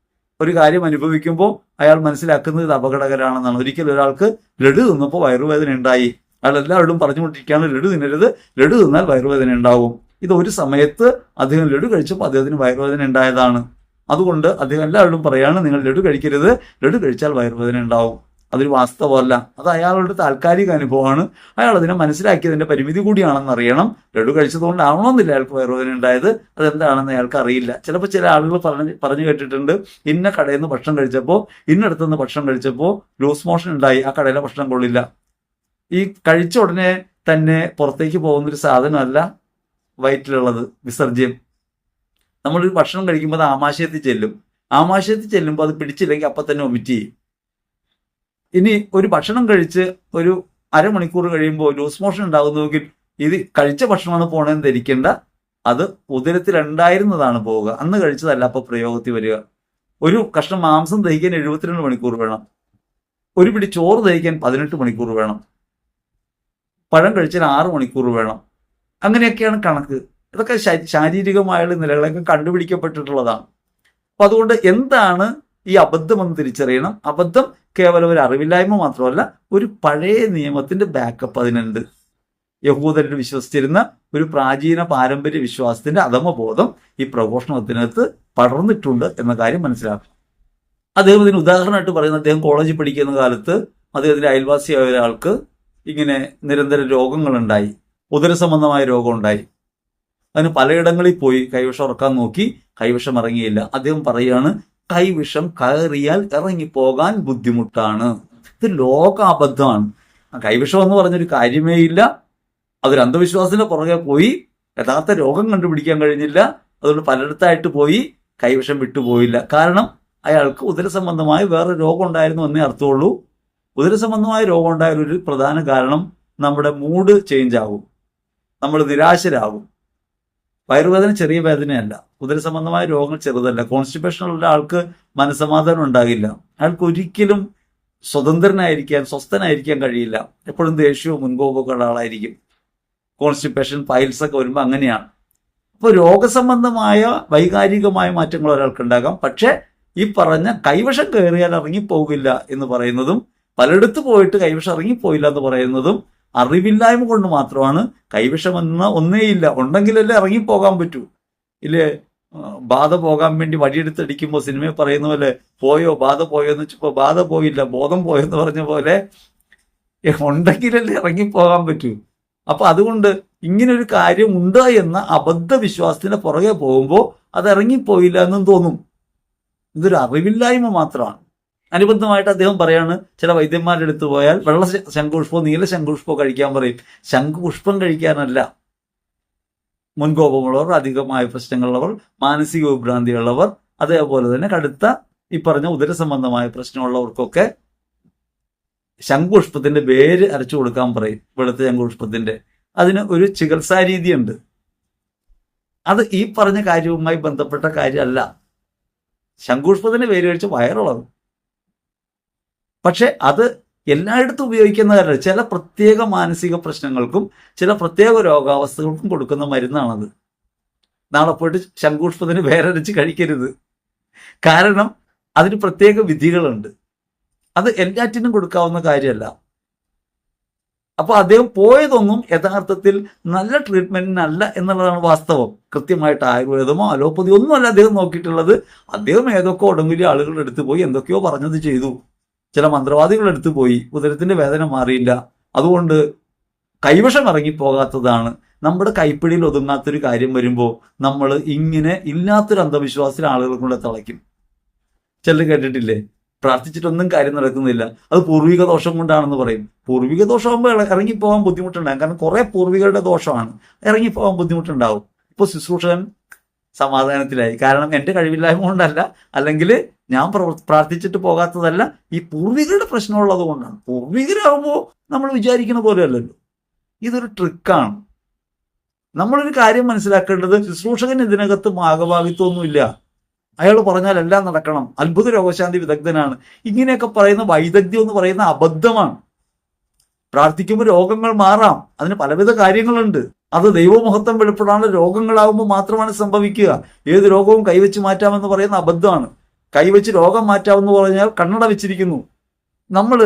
[SPEAKER 1] ഒരു കാര്യം അനുഭവിക്കുമ്പോൾ അയാൾ മനസ്സിലാക്കുന്നത് ഇത് അപകടകരമാണെന്നാണ്. ഒരിക്കലും ഒരാൾക്ക് ലഡു തിന്നപ്പോൾ വയറുവേദന ഉണ്ടായി. അയാൾ എല്ലാവരോടും പറഞ്ഞുകൊണ്ടിരിക്കുകയാണ്, ലഡു തിന്നരുത്, ലഡു തിന്നാൽ വയറുവേദന ഉണ്ടാവും. ഇത് ഒരു സമയത്ത് അദ്ദേഹം ലഡു കഴിച്ചപ്പോൾ അദ്ദേഹത്തിന് വയറുവേദന ഉണ്ടായതാണ്. അതുകൊണ്ട് അദ്ദേഹം എല്ലാവരോടും പറയാണ്, നിങ്ങൾ ലഡു കഴിക്കരുത്, ലഡു കഴിച്ചാൽ വയറുവേദന ഉണ്ടാവും. അതൊരു വാസ്തവമല്ല. അത് അയാളുടെ താൽക്കാലിക അനുഭവമാണ്. അയാൾ അതിനെ മനസ്സിലാക്കിയതിന്റെ പരിമിതി കൂടിയാണെന്ന് അറിയണം. ലഡു കഴിച്ചതുകൊണ്ടാവണമെന്നില്ല അയാൾക്ക് വയറുവേദന ഉണ്ടായത്. അതെന്താണെന്ന് അയാൾക്ക് അറിയില്ല. ചിലപ്പോൾ ചില ആളുകൾ പറഞ്ഞു കേട്ടിട്ടുണ്ട്, ഇന്ന കടയിൽ നിന്ന് ഭക്ഷണം കഴിച്ചപ്പോൾ, ഇന്നടത്തുനിന്ന് ഭക്ഷണം കഴിച്ചപ്പോൾ ലൂസ് മോഷൻ ഉണ്ടായി, ആ കടയിലെ ഭക്ഷണം കൊള്ളില്ല. ഈ കഴിച്ച ഉടനെ തന്നെ പുറത്തേക്ക് പോകുന്നൊരു സാധനമല്ല വയറ്റിലുള്ളത് വിസർജ്യം. നമ്മളൊരു ഭക്ഷണം കഴിക്കുമ്പോൾ അത് ആമാശയത്തിൽ ചെല്ലും. ആമാശയത്തിൽ ചെല്ലുമ്പോൾ അത് പിടിച്ചില്ലെങ്കിൽ അപ്പം തന്നെ വൊമിറ്റ് ചെയ്യും. ഇനി ഒരു ഭക്ഷണം കഴിച്ച് ഒരു അരമണിക്കൂർ കഴിയുമ്പോൾ ലൂസ് മോഷൻ ഉണ്ടാകുന്നുവെങ്കിൽ ഇത് കഴിച്ച ഭക്ഷണമാണ് പോണേന്ന് ധരിക്കേണ്ട, അത് ഉദരത്തിലുണ്ടായിരുന്നതാണ് പോവുക. അന്ന് കഴിച്ചതല്ല അപ്പോൾ പ്രയോഗത്തിൽ വരിക. ഒരു കഷ്ണം മാംസം ദഹിക്കാൻ 72 മണിക്കൂർ വേണം. ഒരു പിടി ചോറ് ദഹിക്കാൻ 18 മണിക്കൂർ വേണം. പഴം കഴിച്ചാൽ 6 മണിക്കൂർ വേണം. അങ്ങനെയൊക്കെയാണ് കണക്ക്. ഇതൊക്കെ ശാരീരികമായുള്ള നിലകളൊക്കെ കണ്ടുപിടിക്കപ്പെട്ടിട്ടുള്ളതാണ്. അപ്പൊ അതുകൊണ്ട് എന്താണ് ഈ അബദ്ധമെന്ന് തിരിച്ചറിയണം. അബദ്ധം കേവലം ഒരു അറിവില്ലായ്മ മാത്രമല്ല, ഒരു പഴയ നിയമത്തിന്റെ ബാക്കപ്പ് അതിനുണ്ട്. യഹൂദരിൽ വിശ്വസിച്ചിരുന്ന ഒരു പ്രാചീന പാരമ്പര്യ വിശ്വാസത്തിന്റെ അധമബോധം ഈ പ്രഘോഷണത്തിനകത്ത് പടർന്നിട്ടുണ്ട് എന്ന കാര്യം മനസ്സിലാക്കും. അദ്ദേഹം ഇതിന് ഉദാഹരണമായിട്ട് പറയുന്നത്, അദ്ദേഹം കോളേജിൽ പഠിക്കുന്ന കാലത്ത് അദ്ദേഹത്തിന്റെ അയൽവാസിയായ ഒരാൾക്ക് ഇങ്ങനെ നിരന്തരം രോഗങ്ങളുണ്ടായി, ഉദരസംബന്ധമായ രോഗം ഉണ്ടായി. അതിന് പലയിടങ്ങളിൽ പോയി കൈവിഷം ഇറക്കാൻ നോക്കി, കൈവിഷം ഇറങ്ങിയില്ല. അദ്ദേഹം പറയുകയാണ്, കൈവിഷം കയറിയാൽ ഇറങ്ങിപ്പോകാൻ ബുദ്ധിമുട്ടാണ്. ഇത് ലോകാബദ്ധമാണ്. കൈവിഷം എന്ന് പറഞ്ഞൊരു കാര്യമേ ഇല്ല. അതൊരു അന്ധവിശ്വാസത്തിന്റെ പുറകെ പോയി, യഥാർത്ഥ രോഗം കണ്ടുപിടിക്കാൻ കഴിഞ്ഞില്ല. അതുകൊണ്ട് പലയിടത്തായിട്ട് പോയി കൈവിഷം വിട്ടുപോയില്ല. കാരണം അയാൾക്ക് ഉദരസംബന്ധമായ വേറെ രോഗം ഉണ്ടായിരുന്നു എന്നേ അർത്ഥമുള്ളൂ. ഉദരസംബന്ധമായ രോഗം ഉണ്ടായ ഒരു പ്രധാന കാരണം നമ്മുടെ മൂഡ് ചേഞ്ച് ആകും, നമ്മൾ നിരാശരാകും. വയറുവേദന ചെറിയ വേദനയല്ല, ഉദരസംബന്ധമായ രോഗങ്ങൾ ചെറുതല്ല. കോൺസ്റ്റിപ്പേഷനുള്ള ആൾക്ക് മനസ്സമാധാനം ഉണ്ടാകില്ല. അയാൾക്ക് ഒരിക്കലും സ്വതന്ത്രനായിരിക്കാൻ, സ്വസ്ഥനായിരിക്കാൻ കഴിയില്ല. എപ്പോഴും ദേഷ്യവും മുൻകോപമൊക്കെ ഉള്ള ആളായിരിക്കും. കോൺസ്റ്റിപ്പേഷൻ, പൈൽസ് ഒക്കെ വരുമ്പോൾ അങ്ങനെയാണ്. അപ്പോൾ രോഗസംബന്ധമായ വൈകാരികമായ മാറ്റങ്ങൾ ഒരാൾക്ക് ഉണ്ടാകാം. പക്ഷെ ഈ പറഞ്ഞ കൈവശം കയറിയാൽ ഇറങ്ങിപ്പോകില്ല എന്ന് പറയുന്നതും, പലയിടത്ത് പോയിട്ട് കൈവശം ഇറങ്ങിപ്പോയില്ല എന്ന് പറയുന്നതും അറിവില്ലായ്മ കൊണ്ട് മാത്രമാണ്. കൈവിഷം എന്ന ഒന്നേയില്ല, ഉണ്ടെങ്കിലല്ലേ ഇറങ്ങിപ്പോകാൻ പറ്റൂ. ഇല്ലേ, ബാധ പോകാൻ വേണ്ടി വടിയെടുത്തടിക്കുമ്പോൾ സിനിമയിൽ പറയുന്ന പോലെ, പോയോ ബാധ പോയോ എന്ന് വെച്ചപ്പോൾ ബാധ പോയില്ല, ബോധം പോയെന്ന് പറഞ്ഞ പോലെ ഉണ്ടെങ്കിലല്ലേ ഇറങ്ങിപ്പോകാൻ പറ്റൂ. അപ്പൊ അതുകൊണ്ട് ഇങ്ങനൊരു കാര്യം ഉണ്ട് എന്ന അബദ്ധ വിശ്വാസത്തിന്റെ പുറകെ പോകുമ്പോൾ അത് ഇറങ്ങിപ്പോയില്ല എന്നും തോന്നും. ഇതൊരു അറിവില്ലായ്മ മാത്രമാണ്. അനുബന്ധമായിട്ട് അദ്ദേഹം പറയാണ്, ചില വൈദ്യന്മാരുടെ അടുത്ത് പോയാൽ വെള്ള ശംഖുപുഷ്പോ നീല ശംഖുപുഷ്പോ കഴിക്കാൻ പറയും. ശംഖുപുഷ്പം കഴിക്കാനല്ല. മുൻകോപമുള്ളവർ, അധികമായ പ്രശ്നങ്ങളുള്ളവർ, മാനസിക വിഭ്രാന്തിയുള്ളവർ, അതേപോലെ തന്നെ കടുത്ത ഈ പറഞ്ഞ ഉദരസംബന്ധമായ പ്രശ്നമുള്ളവർക്കൊക്കെ ശംഖുപുഷ്പത്തിന്റെ വേര് അരച്ചു കൊടുക്കാൻ പറയും. വെളുത്ത ശംഖുപുഷ്പത്തിന്റെ അതിന് ഒരു ചികിത്സാ രീതിയുണ്ട്. അത് ഈ പറഞ്ഞ കാര്യവുമായി ബന്ധപ്പെട്ട കാര്യമല്ല. ശംഖുപുഷ്പത്തിന്റെ വേര് കഴിച്ച് വയറുളകും. പക്ഷെ അത് എല്ലായിടത്തും ഉപയോഗിക്കുന്ന കാര്യമല്ല. ചില പ്രത്യേക മാനസിക പ്രശ്നങ്ങൾക്കും ചില പ്രത്യേക രോഗാവസ്ഥകൾക്കും കൊടുക്കുന്ന മരുന്നാണത്. നാളെ പോയിട്ട് ശംഖുപുഷ്പത്തിന് വേരരച്ച് കഴിക്കരുത്. കാരണം അതിന് പ്രത്യേക വിധികളുണ്ട്. അത് എല്ലാറ്റിനും കൊടുക്കാവുന്ന കാര്യമല്ല. അപ്പൊ അദ്ദേഹം പോയതൊന്നും യഥാർത്ഥത്തിൽ നല്ല ട്രീറ്റ്മെന്റിനല്ല എന്നുള്ളതാണ് വാസ്തവം. കൃത്യമായിട്ട് ആയുർവേദമോ അലോപ്പതിയോ ഒന്നുമല്ല അദ്ദേഹം നോക്കിയിട്ടുള്ളത്. അദ്ദേഹം ഏതൊക്കെ ഉടമ്പുലിയ ആളുകളുടെ അടുത്ത് പോയി എന്തൊക്കെയോ പറഞ്ഞത് ചെയ്തു. ചില മന്ത്രവാദികളുടെ അടുത്ത് പോയി, ഉദരത്തിന്റെ വേദന മാറിയില്ല. അതുകൊണ്ട് കൈവശം ഇറങ്ങിപ്പോകാത്തതാണ്. നമ്മുടെ കൈപ്പിടിയിൽ ഒതുങ്ങാത്തൊരു കാര്യം വരുമ്പോൾ നമ്മൾ ഇങ്ങനെ ഇല്ലാത്തൊരു അന്ധവിശ്വാസത്തിൽ ആളുകളെ കൊണ്ട് തളയ്ക്കും. ചിലർ കേട്ടിട്ടില്ലേ, പ്രാർത്ഥിച്ചിട്ടൊന്നും കാര്യം നടക്കുന്നില്ല, അത് പൂർവിക ദോഷം കൊണ്ടാണെന്ന് പറയും. പൂർവിക ദോഷമാകുമ്പോൾ ഇറങ്ങിപ്പോകാൻ ബുദ്ധിമുട്ടുണ്ടാകും. കാരണം കുറെ പൂർവികരുടെ ദോഷമാണ്, ഇറങ്ങിപ്പോകാൻ ബുദ്ധിമുട്ടുണ്ടാവും. ഇപ്പോൾ ശുശ്രൂഷകൻ സമാധാനത്തിലായി. കാരണം എൻ്റെ കഴിവില്ലായ്മ കൊണ്ടല്ല, അല്ലെങ്കിൽ ഞാൻ പ്രാർത്ഥിച്ചിട്ട് പോകാത്തതല്ല, ഈ പൂർവികരുടെ പ്രശ്നമുള്ളത് കൊണ്ടാണ്. പൂർവികരാകുമ്പോൾ നമ്മൾ വിചാരിക്കുന്ന പോലെയല്ലല്ലോ. ഇതൊരു ട്രിക്കാണ്. നമ്മളൊരു കാര്യം മനസ്സിലാക്കേണ്ടത്, ശുശ്രൂഷകൻ ഇതിനകത്ത് ഭാഗഭാഗിത്വമൊന്നുമില്ല. അയാൾ പറഞ്ഞാൽ എല്ലാം നടക്കണം, അത്ഭുത രോഗശാന്തി വിദഗ്ധനാണ്, ഇങ്ങനെയൊക്കെ പറയുന്ന വൈദഗ്ധ്യം എന്ന് പറയുന്ന അബദ്ധമാണ്. പ്രാർത്ഥിക്കുമ്പോൾ രോഗങ്ങൾ മാറാം, അതിന് പലവിധ കാര്യങ്ങളുണ്ട്. അത് ദൈവമഹത്വം വെളിപ്പെടാനുള്ള രോഗങ്ങളാകുമ്പോൾ മാത്രമാണ് സംഭവിക്കുക. ഏത് രോഗവും കൈവച്ച് മാറ്റാമെന്ന് പറയുന്ന അബദ്ധമാണ്. കൈവച്ച് രോഗം മാറ്റാമെന്ന് പറഞ്ഞാൽ കണ്ണട വെച്ചിരിക്കുന്നു. നമ്മൾ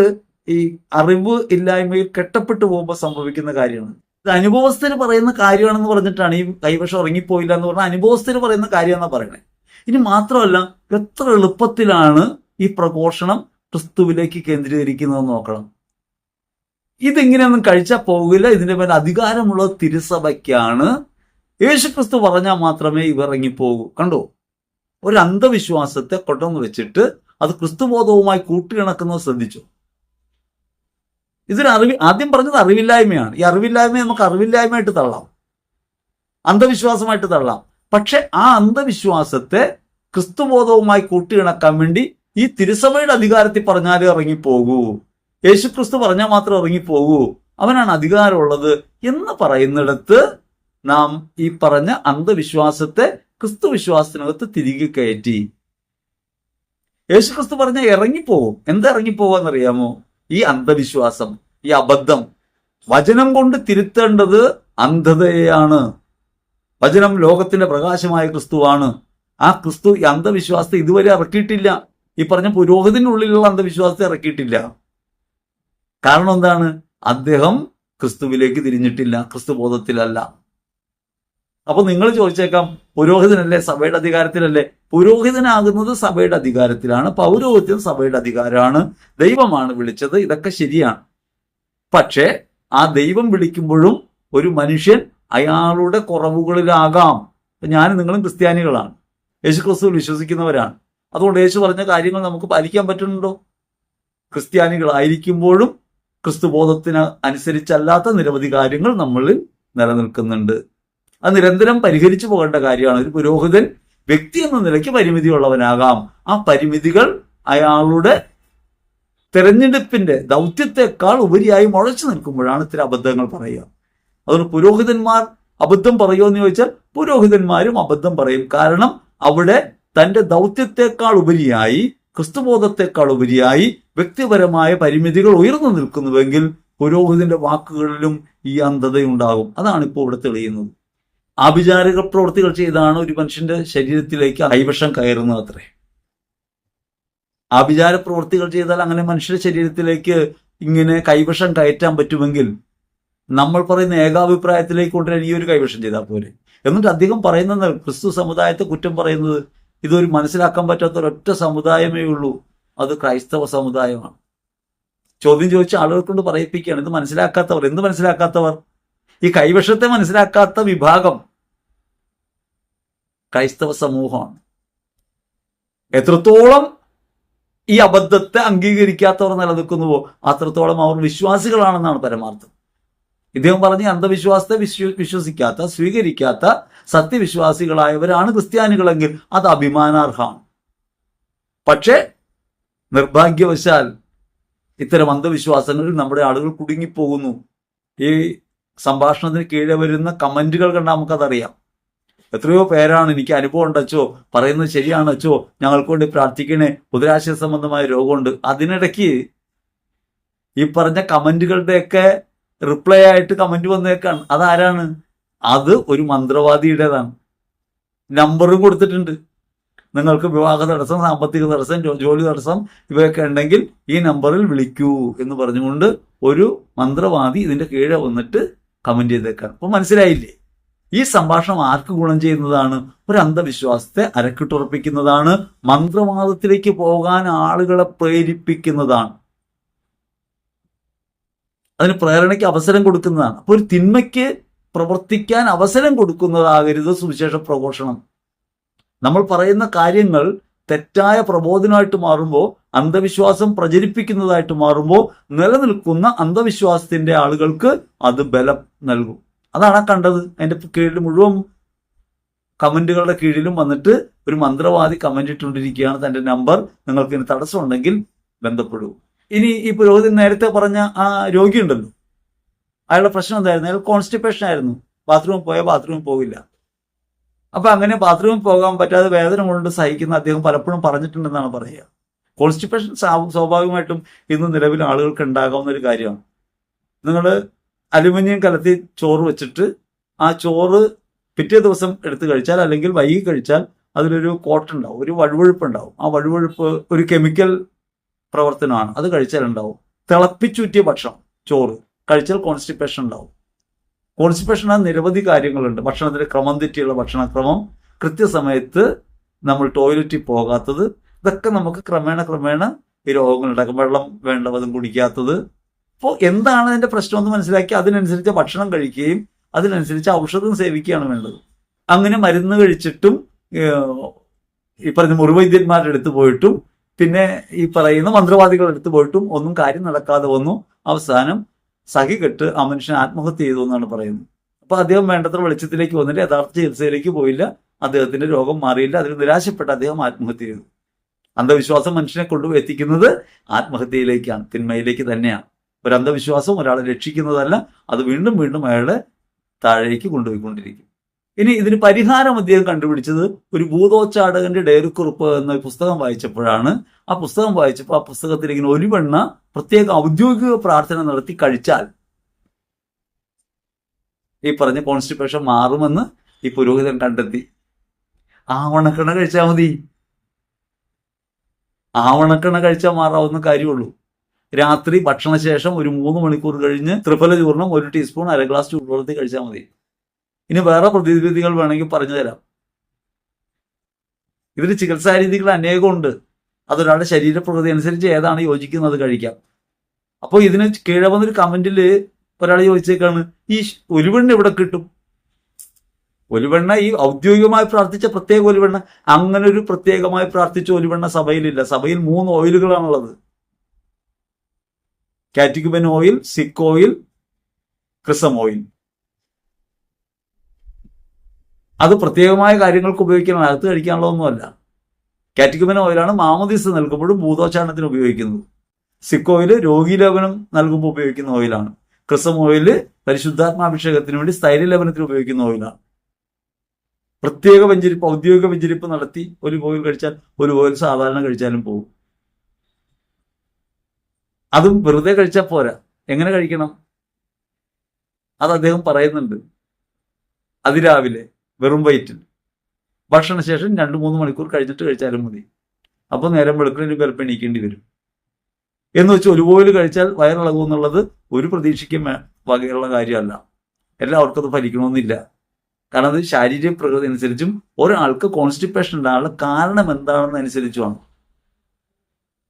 [SPEAKER 1] ഈ അറിവ് ഇല്ലായ്മയിൽ കെട്ടപ്പെട്ടു പോകുമ്പോൾ സംഭവിക്കുന്ന കാര്യമാണ്. ഇത് അനുഭവസ്ഥര് പറയുന്ന കാര്യമാണെന്ന് പറഞ്ഞിട്ടാണ് ഈ കൈവശം ഇറങ്ങിപ്പോയില്ല എന്ന് പറഞ്ഞാൽ അനുഭവസ്ഥര് പറയുന്ന കാര്യമെന്നാണ് പറയണേ. ഇനി മാത്രമല്ല, എത്ര എളുപ്പത്തിലാണ് ഈ പ്രഘോഷണം ക്രിസ്തുവിലേക്ക് കേന്ദ്രീകരിക്കുന്നത് നോക്കണം. ഇതിങ്ങനെയൊന്നും കഴിച്ചാൽ പോകില്ല. ഇതിന്റെ മേൽ അധികാരമുള്ള തിരുസഭയ്ക്കാണ്. യേശുക്രിസ്തു പറഞ്ഞാൽ മാത്രമേ ഇവ ഇറങ്ങിപ്പോകൂ. കണ്ടോ, ഒരു അന്ധവിശ്വാസത്തെ കൊണ്ടുവന്ന് വെച്ചിട്ട് അത് ക്രിസ്തുബോധവുമായി കൂട്ടിയിണക്കുന്നത് ശ്രദ്ധിച്ചു. ആദ്യം പറഞ്ഞത് അറിവില്ലായ്മയാണ്. ഈ അറിവില്ലായ്മയെ നമുക്ക് അറിവില്ലായ്മയായിട്ട് തള്ളാം, അന്ധവിശ്വാസമായിട്ട് തള്ളാം. പക്ഷെ ആ അന്ധവിശ്വാസത്തെ ക്രിസ്തുബോധവുമായി കൂട്ടിയിണക്കാൻ വേണ്ടി ഈ തിരുസഭയുടെ അധികാരത്തിൽ പറഞ്ഞാലേ ഇറങ്ങിപ്പോകൂ, യേശുക്രിസ്തു പറഞ്ഞാൽ മാത്രം ഇറങ്ങിപ്പോകൂ, അവനാണ് അധികാരമുള്ളത് എന്ന് പറയുന്നിടത്ത് നാം ഈ പറഞ്ഞ അന്ധവിശ്വാസത്തെ ക്രിസ്തു വിശ്വാസത്തിനകത്ത് തിരികെ കയറ്റി. യേശുക്രിസ്തു പറഞ്ഞാൽ ഇറങ്ങിപ്പോകും. എന്താ ഇറങ്ങിപ്പോകാന്നറിയാമോ? ഈ അന്ധവിശ്വാസം, ഈ അബദ്ധം. വചനം കൊണ്ട് തിരുത്തേണ്ടത് അന്ധതയാണ്. വചനം ലോകത്തിന്റെ പ്രകാശമായ ക്രിസ്തുവാണ്. ആ ക്രിസ്തു ഈ അന്ധവിശ്വാസത്തെ ഇതുവരെ ഇറക്കിയിട്ടില്ല. ഈ പറഞ്ഞ പുരോഹിതനുള്ളിലുള്ള അന്ധവിശ്വാസത്തെ ഇറക്കിയിട്ടില്ല. കാരണം എന്താണ്? അദ്ദേഹം ക്രിസ്തുവിലേക്ക് തിരിഞ്ഞിട്ടില്ല, ക്രിസ്തുബോധത്തിലല്ല. അപ്പൊ നിങ്ങൾ ചോദിച്ചേക്കാം, പുരോഹിതനല്ലേ, സഭയുടെ അധികാരത്തിലല്ലേ? പുരോഹിതനാകുന്നത് സഭയുടെ അധികാരത്തിലാണ്. പൗരോഹിത്യം സഭയുടെ അധികാരമാണ്. ദൈവമാണ് വിളിച്ചത്. ഇതൊക്കെ ശരിയാണ്. പക്ഷേ ആ ദൈവം വിളിക്കുമ്പോഴും ഒരു മനുഷ്യൻ അയാളുടെ കുറവുകളിലാകാം. ഞാനും നിങ്ങളും ക്രിസ്ത്യാനികളാണ്, യേശുക്രിസ്തുവിൽ വിശ്വസിക്കുന്നവരാണ്. അതുകൊണ്ട് യേശു പറഞ്ഞ കാര്യങ്ങൾ നമുക്ക് പാലിക്കാൻ പറ്റുന്നുണ്ടോ? ക്രിസ്ത്യാനികളായിരിക്കുമ്പോഴും ക്രിസ്തുബോധത്തിന് അനുസരിച്ചല്ലാത്ത നിരവധി കാര്യങ്ങൾ നമ്മളിൽ നിലനിൽക്കുന്നുണ്ട്. അത് നിരന്തരം പരിഹരിച്ചു പോകേണ്ട കാര്യമാണ്. ഒരു പുരോഹിതൻ വ്യക്തി എന്ന നിലയ്ക്ക് പരിമിതിയുള്ളവനാകാം. ആ പരിമിതികൾ അയാളുടെ തെരഞ്ഞെടുപ്പിന്റെ ദൗത്യത്തെക്കാൾ ഉപരിയായി മുഴച്ചു നിൽക്കുമ്പോഴാണ് ഇത്തരം അബദ്ധങ്ങൾ പറയുക. അതുകൊണ്ട് പുരോഹിതന്മാർ അബദ്ധം പറയുമോ എന്ന് ചോദിച്ചാൽ പുരോഹിതന്മാരും അബദ്ധം പറയും. കാരണം അവിടെ തന്റെ ദൗത്യത്തെക്കാൾ ഉപരിയായി, ക്രിസ്തുബോധത്തെക്കാൾ ഉപരിയായി വ്യക്തിപരമായ പരിമിതികൾ ഉയർന്നു നിൽക്കുന്നുവെങ്കിൽ പുരോഹിതന്റെ വാക്കുകളിലും ഈ അന്ധതയുണ്ടാകും. അതാണ് ഇപ്പോൾ ഇവിടെ തെളിയുന്നത്. ആഭിചാരിക പ്രവൃത്തികൾ ചെയ്താണ് ഒരു മനുഷ്യന്റെ ശരീരത്തിലേക്ക് കൈവശം കയറുന്നത് അത്രേ. ആഭിചാര പ്രവൃത്തികൾ ചെയ്താൽ അങ്ങനെ മനുഷ്യന്റെ ശരീരത്തിലേക്ക് ഇങ്ങനെ കൈവശം കയറ്റാൻ പറ്റുമെങ്കിൽ നമ്മൾ പറയുന്ന ഏകാഭിപ്രായത്തിലേക്ക് കൊണ്ടുവരാൻ ഈ ഒരു കൈവശം ചെയ്താൽ പോരെ. എന്നിട്ട് അദ്ദേഹം പറയുന്നത്, ക്രിസ്തു സമുദായത്തെ കുറ്റം പറയുന്നത്, ഇതൊരു മനസ്സിലാക്കാൻ പറ്റാത്ത ഒരൊറ്റ സമുദായമേ ഉള്ളൂ, അത് ക്രൈസ്തവ സമുദായമാണ്. ചോദ്യം ചോദിച്ച ആളുകൾ കൊണ്ട് പറയിപ്പിക്കുകയാണ്. ഇത് മനസ്സിലാക്കാത്തവർ. എന്ത് മനസ്സിലാക്കാത്തവർ? ഈ കൈവശത്തെ മനസ്സിലാക്കാത്ത വിഭാഗം ക്രൈസ്തവ സമൂഹമാണ്. എത്രത്തോളം ഈ അബദ്ധത്തെ അംഗീകരിക്കാത്തവർ നിലനിൽക്കുന്നുവോ അത്രത്തോളം അവർ വിശ്വാസികളാണെന്നാണ് പരമാർത്ഥം. ഇദ്ദേഹം പറഞ്ഞ അന്ധവിശ്വാസത്തെ വിശ്വസിക്കാത്ത, സ്വീകരിക്കാത്ത സത്യവിശ്വാസികളായവരാണ് ക്രിസ്ത്യാനികളെങ്കിൽ അത് അഭിമാനാർഹമാണ്. പക്ഷേ നിർഭാഗ്യവശാൽ ഇത്തരം അന്ധവിശ്വാസങ്ങളിൽ നമ്മുടെ ആളുകൾ കുടുങ്ങിപ്പോകുന്നു. ഈ സംഭാഷണത്തിന് കീഴെ വരുന്ന കമന്റുകൾ കണ്ടാൽ നമുക്കതറിയാം. എത്രയോ പേരാണ്, എനിക്ക് അനുഭവം ഉണ്ടച്ചോ, പറയുന്നത് ശരിയാണ് അച്ചോ, ഞങ്ങൾക്ക് വേണ്ടി പ്രാർത്ഥിക്കണേ, ഉദരാശയ സംബന്ധമായ രോഗമുണ്ട്. അതിനിടയ്ക്ക് ഈ പറഞ്ഞ കമന്റുകളുടെയൊക്കെ റിപ്ലൈ ആയിട്ട് കമന്റ് വന്നേക്കാണ്. അതാരാണ്? അത് ഒരു മന്ത്രവാദിയുടേതാണ്. നമ്പറും കൊടുത്തിട്ടുണ്ട്. നിങ്ങൾക്ക് വിവാഹ തടസ്സം, സാമ്പത്തിക തടസ്സം, ജോലി തടസ്സം ഇവയൊക്കെ ഉണ്ടെങ്കിൽ ഈ നമ്പറിൽ വിളിക്കൂ എന്ന് പറഞ്ഞുകൊണ്ട് ഒരു മന്ത്രവാദി ഇതിന്റെ കീഴെ വന്നിട്ട് കമന്റ് ചെയ്തേക്കാണ്. അപ്പൊ മനസ്സിലായില്ലേ? ഈ സംഭാഷണം ആർക്ക് ഗുണം ചെയ്യുന്നതാണ്? ഒരു അന്ധവിശ്വാസത്തെ അരക്കിട്ടുറപ്പിക്കുന്നതാണ്. മന്ത്രവാദത്തിലേക്ക് പോകാൻ ആളുകളെ പ്രേരിപ്പിക്കുന്നതാണ്. അതിന് പ്രേരണയ്ക്ക് അവസരം കൊടുക്കുന്നതാണ്. അപ്പോൾ ഒരു തിന്മയ്ക്ക് പ്രവർത്തിക്കാൻ അവസരം കൊടുക്കുന്നതാകരുത് സുവിശേഷ പ്രഘോഷണം. നമ്മൾ പറയുന്ന കാര്യങ്ങൾ തെറ്റായ പ്രബോധനമായിട്ട് മാറുമ്പോൾ, അന്ധവിശ്വാസം പ്രചരിപ്പിക്കുന്നതായിട്ട് മാറുമ്പോൾ നിലനിൽക്കുന്ന അന്ധവിശ്വാസത്തിന്റെ ആളുകൾക്ക് അത് ബലം നൽകും. അതാണ് കണ്ടത്. അതിന്റെ കീഴിൽ മുഴുവൻ കമന്റുകളുടെ കീഴിലും വന്നിട്ട് ഒരു മന്ത്രവാദി കമന്റ് ഇട്ടുകൊണ്ടിരിക്കുകയാണ്. തന്റെ നമ്പർ, നിങ്ങൾക്ക് ഇനി തടസ്സമുണ്ടെങ്കിൽ ബന്ധപ്പെടൂ. ഇനി ഈ പുരോഹിതൻ നേരത്തെ പറഞ്ഞ ആ രോഗി ഉണ്ടല്ലോ, അയാളുടെ പ്രശ്നം എന്തായിരുന്നു? അയാൾ കോൺസ്റ്റിപ്പേഷൻ ആയിരുന്നു. ബാത്റൂമിൽ പോയാൽ ബാത്റൂമിൽ പോകില്ല. അപ്പൊ അങ്ങനെ ബാത്റൂമിൽ പോകാൻ പറ്റാതെ വേദന കൊണ്ട് സഹിക്കുന്ന അദ്ദേഹം പലപ്പോഴും പറഞ്ഞിട്ടുണ്ടെന്നാണ് പറയുക. കോൺസ്റ്റിപ്പേഷൻ സ്വാഭാവികമായിട്ടും ഇന്ന് നിലവിൽ ആളുകൾക്ക് ഉണ്ടാകാവുന്ന ഒരു കാര്യമാണ്. നിങ്ങൾ അലുമിനിയം കലത്തി ചോറ് വെച്ചിട്ട് ആ ചോറ് പിറ്റേ ദിവസം എടുത്ത് കഴിച്ചാൽ, അല്ലെങ്കിൽ വൈകി കഴിച്ചാൽ അതിലൊരു കോട്ടുണ്ടാവും, ഒരു വഴുവഴുപ്പുണ്ടാവും. ആ വഴുവഴുപ്പ് ഒരു കെമിക്കൽ പ്രവർത്തനമാണ്. അത് കഴിച്ചാൽ ഉണ്ടാവും. തിളപ്പിച്ചൂറ്റിയ ഭക്ഷണം, ചോറ് കഴിച്ചാൽ കോൺസ്റ്റിപ്പേഷൻ ഉണ്ടാവും. കോൺസ്റ്റിപ്പേഷൻ നിരവധി കാര്യങ്ങളുണ്ട്. ഭക്ഷണത്തിന് ക്രമം തെറ്റിയുള്ള ഭക്ഷണക്രമം, കൃത്യസമയത്ത് നമ്മൾ ടോയ്ലറ്റിൽ പോകാത്തത്, ഇതൊക്കെ നമുക്ക് ക്രമേണ ഈ രോഗങ്ങളുണ്ടാക്കും. വെള്ളം വേണ്ടവതും കുടിക്കാത്തത്. അപ്പോൾ എന്താണ് അതിന്റെ പ്രശ്നം എന്ന് മനസ്സിലാക്കി അതിനനുസരിച്ച് ഭക്ഷണം കഴിക്കുകയും അതിനനുസരിച്ച് ഔഷധം സേവിക്കുകയാണ് വേണ്ടത്. അങ്ങനെ മരുന്ന് കഴിച്ചിട്ടും ഈ പറഞ്ഞ മുറിവൈദ്യന്മാരുടെ അടുത്ത് പോയിട്ടും പിന്നെ ഈ പറയുന്ന മന്ത്രവാദികളുടെ അടുത്ത് പോയിട്ടും ഒന്നും കാര്യം നടക്കാതെ വന്നു. അവസാനം സഹികെട്ട് ആ മനുഷ്യൻ ആത്മഹത്യ ചെയ്തു എന്നാണ് പറയുന്നത്. അപ്പൊ അദ്ദേഹം വേണ്ടത്ര വെളിച്ചത്തിലേക്ക് വന്നിട്ട് യഥാർത്ഥ ചികിത്സയിലേക്ക് പോയില്ല. അദ്ദേഹത്തിന്റെ രോഗം മാറിയില്ല. അതിൽ നിരാശപ്പെട്ട് അദ്ദേഹം ആത്മഹത്യ ചെയ്തു. അന്ധവിശ്വാസം മനുഷ്യനെ കൊണ്ടുപോയി എത്തിക്കുന്നത് ആത്മഹത്യയിലേക്കാണ്, തിന്മയിലേക്ക് തന്നെയാണ്. ഒരു അന്ധവിശ്വാസം ഒരാളെ രക്ഷിക്കുന്നതല്ല, അത് വീണ്ടും വീണ്ടും അയാളെ താഴേക്ക് കൊണ്ടുപോയിക്കൊണ്ടിരിക്കും. ഇനി ഇതിന് പരിഹാരം അദ്ദേഹം കണ്ടുപിടിച്ചത് ഒരു ഭൂതോച്ചാടകന്റെ ഡയറിക്കുറിപ്പ് എന്ന പുസ്തകം വായിച്ചപ്പോഴാണ്. ആ പുസ്തകം വായിച്ചപ്പോൾ ആ പുസ്തകത്തിൽ ഇങ്ങനെ ഒരു വെണ്ണ പ്രത്യേക ഔദ്യോഗിക പ്രാർത്ഥന നടത്തി കഴിച്ചാൽ ഈ പറഞ്ഞ കോൺസ്റ്റിപ്പേഷൻ മാറുമെന്ന് ഈ പുരോഹിതൻ കണ്ടെത്തി. ആവണക്കണ കഴിച്ചാൽ മതി. ആവണക്കണ കഴിച്ചാൽ മാറാവുന്ന കാര്യമുള്ളൂ. രാത്രി ഭക്ഷണശേഷം ഒരു 3 മണിക്കൂർ കഴിഞ്ഞ് ത്രിഫല ചൂർണം 1 ടീസ്പൂൺ 1/2 ഗ്ലാസ് ചൂടുവെള്ളത്തിൽ കഴിച്ചാൽ മതി. ഇനി വേറെ പ്രതിവിധികൾ വേണമെങ്കിൽ പറഞ്ഞു തരാം. ഇതിന് ചികിത്സാ രീതികൾ അനേകമുണ്ട്. അതൊരാളുടെ ശരീരപ്രകൃതി അനുസരിച്ച് ഏതാണ് യോജിക്കുന്നത് കഴിക്കാം. അപ്പോൾ ഇതിന് കീഴെ വന്നൊരു കമന്റിൽ ഒരാൾ ചോദിച്ചേക്കാണ്, ഈ ഒലിവെണ്ണ എവിടെ കിട്ടും? ഒലിവെണ്ണ ഈ ഔദ്യോഗികമായി പ്രാർത്ഥിച്ച പ്രത്യേക ഒലിവെണ്ണ, അങ്ങനെ ഒരു പ്രത്യേകമായി പ്രാർത്ഥിച്ച ഒലിവെണ്ണ സഭയിലില്ല. സഭയിൽ 3 ഓയിലുകളാണുള്ളത്: കാറ്റഗുമെൻ ഓയിൽ, സിക്ക് ഓയിൽ, ക്രിസം ഓയിൽ. അത് പ്രത്യേകമായ കാര്യങ്ങൾക്ക് ഉപയോഗിക്കണം, അകത്ത് കഴിക്കാനുള്ളതൊന്നുമല്ല. കാറ്റഗുമെൻ ഓയിലാണ് മാമോദീസ നൽകുമ്പോഴും ഭൂതോച്ചാരണത്തിന് ഉപയോഗിക്കുന്നത്. സിക്ക് ഓയിൽ രോഗീലേപനം നൽകുമ്പോൾ ഉപയോഗിക്കുന്ന ഓയിലാണ്. ക്രിസം ഓയില് പരിശുദ്ധാത്മാഭിഷേകത്തിന് വേണ്ടി സ്ഥൈര്യലേപനത്തിന് ഉപയോഗിക്കുന്ന ഓയിലാണ്. പ്രത്യേക വെഞ്ചരിപ്പ്, ഔദ്യോഗിക വെഞ്ചരിപ്പ് നടത്തി ഒരു ഓയിൽ കഴിച്ചാൽ ഒരു ഓയിൽ സാധാരണ കഴിച്ചാലും പോകും. അതും വെറുതെ കഴിച്ചാൽ പോരാ. എങ്ങനെ കഴിക്കണം അത് അദ്ദേഹം പറയുന്നുണ്ട്. അതിരാവിലെ വെറും വയറ്റിൽ ഭക്ഷണശേഷം 2-3 മണിക്കൂർ കഴിഞ്ഞിട്ട് കഴിച്ചാലും മതി. അപ്പോൾ നേരം വെളുക്കുന്നതിന് ചിലപ്പോൾ എണീക്കേണ്ടി വരും. എന്ന് വെച്ച് ഒരു ഓയിൽ കഴിച്ചാൽ വയറിളകും എന്നുള്ളത് ഒരു പ്രതീക്ഷയ്ക്കും വകയുള്ള കാര്യമല്ല. എല്ലാവർക്കും അത് ഫലിക്കണമെന്നില്ല. കാരണം അത് ശാരീരിക പ്രകൃതി അനുസരിച്ചും ഒരാൾക്ക് കോൺസ്റ്റിപ്പേഷൻ ഉണ്ടാകാനുള്ള കാരണം എന്താണെന്ന് അനുസരിച്ചുമാണ്.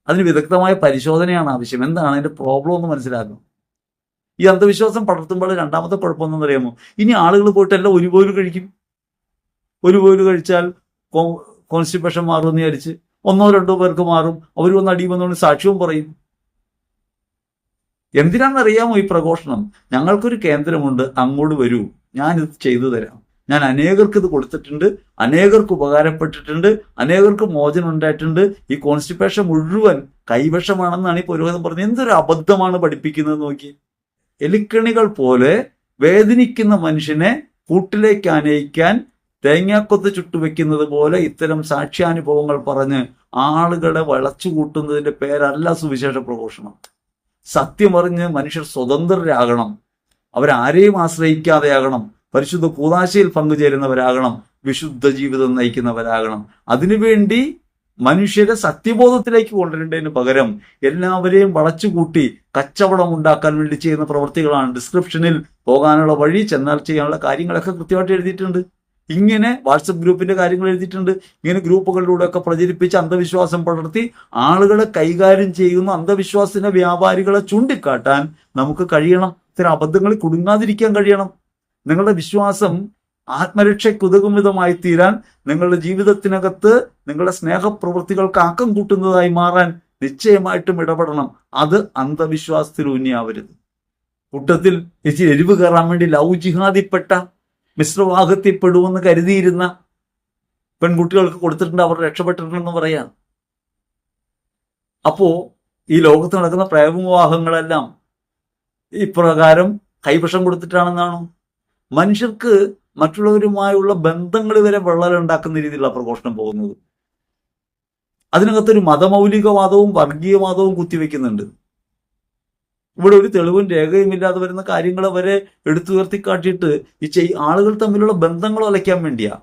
[SPEAKER 1] അതിന് വിദഗ്ധമായ പരിശോധനയാണ് ആവശ്യം. എന്താണ് അതിന്റെ പ്രോബ്ലം എന്ന് മനസ്സിലാക്കണം. ഈ അന്ധവിശ്വാസം പടർത്തുമ്പോൾ രണ്ടാമത്തെ കുഴപ്പമൊന്നും അറിയാമോ? ഇനി ആളുകൾ പോയിട്ട് എല്ലാം ഒരു പോലും കഴിക്കും. ഒരു പോലും കഴിച്ചാൽ കോൺസ്റ്റിപ്പേഷൻ മാറുമെന്ന് വിചാരിച്ച് 1-2 പേർക്ക് മാറും. അവർ വന്ന് അടിയുമെന്നുകൊണ്ട് സാക്ഷ്യവും പറയും. എന്തിനാണെന്നറിയാമോ ഈ പ്രഘോഷണം? ഞങ്ങൾക്കൊരു കേന്ദ്രമുണ്ട്, അങ്ങോട്ട് വരൂ, ഞാനിത് ചെയ്തു തരാം. ഞാൻ അനേകർക്ക് ഇത് കൊടുത്തിട്ടുണ്ട്, അനേകർക്ക് ഉപകാരപ്പെട്ടിട്ടുണ്ട്, അനേകർക്ക് മോചനം ഉണ്ടായിട്ടുണ്ട്. ഈ കോൺസ്റ്റിപ്പേഷൻ മുഴുവൻ കൈവശമാണെന്നാണ് ഈ പുരോഹിതൻ പറഞ്ഞത്. എന്തൊരു അബദ്ധമാണ് പഠിപ്പിക്കുന്നത് നോക്കി. എലിക്കണികൾ പോലെ വേദനിക്കുന്ന മനുഷ്യനെ കൂട്ടിലേക്ക് ആനയിക്കാൻ തേങ്ങാക്കൊത്ത് ചുട്ടുവെക്കുന്നത് പോലെ ഇത്തരം സാക്ഷ്യാനുഭവങ്ങൾ പറഞ്ഞ് ആളുകളെ വളച്ചു കൂട്ടുന്നതിന്റെ പേരല്ല സുവിശേഷ പ്രഘോഷണം. സത്യമറിഞ്ഞ് മനുഷ്യർ സ്വതന്ത്രരാകണം. അവരാരെയും ആശ്രയിക്കാതെയാകണം. പരിശുദ്ധ കൂദാശയിൽ പങ്കുചേരുന്നവരാകണം. വിശുദ്ധ ജീവിതം നയിക്കുന്നവരാകണം. അതിനുവേണ്ടി മനുഷ്യരെ സത്യബോധത്തിലേക്ക് കൊണ്ടുവരേണ്ടതിന് പകരം എല്ലാവരെയും വളച്ചുകൂട്ടി കച്ചവടം ഉണ്ടാക്കാൻ വേണ്ടി ചെയ്യുന്ന പ്രവൃത്തികളാണ്. ഡിസ്ക്രിപ്ഷനിൽ പോകാനുള്ള വഴി, ചെന്നാൽ ചെയ്യാനുള്ള കാര്യങ്ങളൊക്കെ കൃത്യമായിട്ട് എഴുതിയിട്ടുണ്ട്. ഇങ്ങനെ വാട്സപ്പ് ഗ്രൂപ്പിന്റെ കാര്യങ്ങൾ എഴുതിയിട്ടുണ്ട്. ഇങ്ങനെ ഗ്രൂപ്പുകളിലൂടെയൊക്കെ പ്രചരിപ്പിച്ച് അന്ധവിശ്വാസം പടർത്തി ആളുകളെ കൈകാര്യം ചെയ്യുന്ന അന്ധവിശ്വാസത്തിന്റെ വ്യാപാരികളെ ചൂണ്ടിക്കാട്ടാൻ നമുക്ക് കഴിയണം. ഇത്തരം അബദ്ധങ്ങളിൽ കുടുങ്ങാതിരിക്കാൻ കഴിയണം. നിങ്ങളുടെ വിശ്വാസം ആത്മരക്ഷയ്ക്കുതകും വിധമായി തീരാൻ, നിങ്ങളുടെ ജീവിതത്തിനകത്ത് നിങ്ങളുടെ സ്നേഹപ്രവൃത്തികൾക്ക് ആക്കം കൂട്ടുന്നതായി മാറാൻ നിശ്ചയമായിട്ടും ഇടപെടണം. അത് അന്ധവിശ്വാസത്തിൽ ഊന്നിയാവരുത്. കൂട്ടത്തിൽ ഇച്ചിരി എരിവ് കയറാൻ വേണ്ടി ലവ് ജിഹാദിപ്പെട്ട മിശ്രവാഹത്തിൽപ്പെടുമെന്ന് കരുതിയിരുന്ന പെൺകുട്ടികൾക്ക് കൊടുത്തിട്ടുണ്ട്, അവർ രക്ഷപ്പെട്ടിട്ടുണ്ടെന്ന് പറയാം. അപ്പോ ഈ ലോകത്ത് നടക്കുന്ന പ്രേമവിവാഹങ്ങളെല്ലാം ഇപ്രകാരം കൈവശം കൊടുത്തിട്ടാണെന്നാണോ? മനുഷ്യർക്ക് മറ്റുള്ളവരുമായുള്ള ബന്ധങ്ങൾ വരെ വിള്ളലുണ്ടാക്കുന്ന രീതിയിലുള്ള പ്രഘോഷണം പോകുന്നത്. അതിനകത്തൊരു മതമൗലികവാദവും വർഗീയവാദവും കുത്തിവെക്കുന്നുണ്ട്. ഇവിടെ ഒരു തെളിവും രേഖയും ഇല്ലാതെ വരുന്ന കാര്യങ്ങൾ വരെ എടുത്തുയർത്തിക്കാട്ടിയിട്ട് ആളുകൾ തമ്മിലുള്ള ബന്ധങ്ങൾ ഒലയ്ക്കാൻ വേണ്ടിയാ.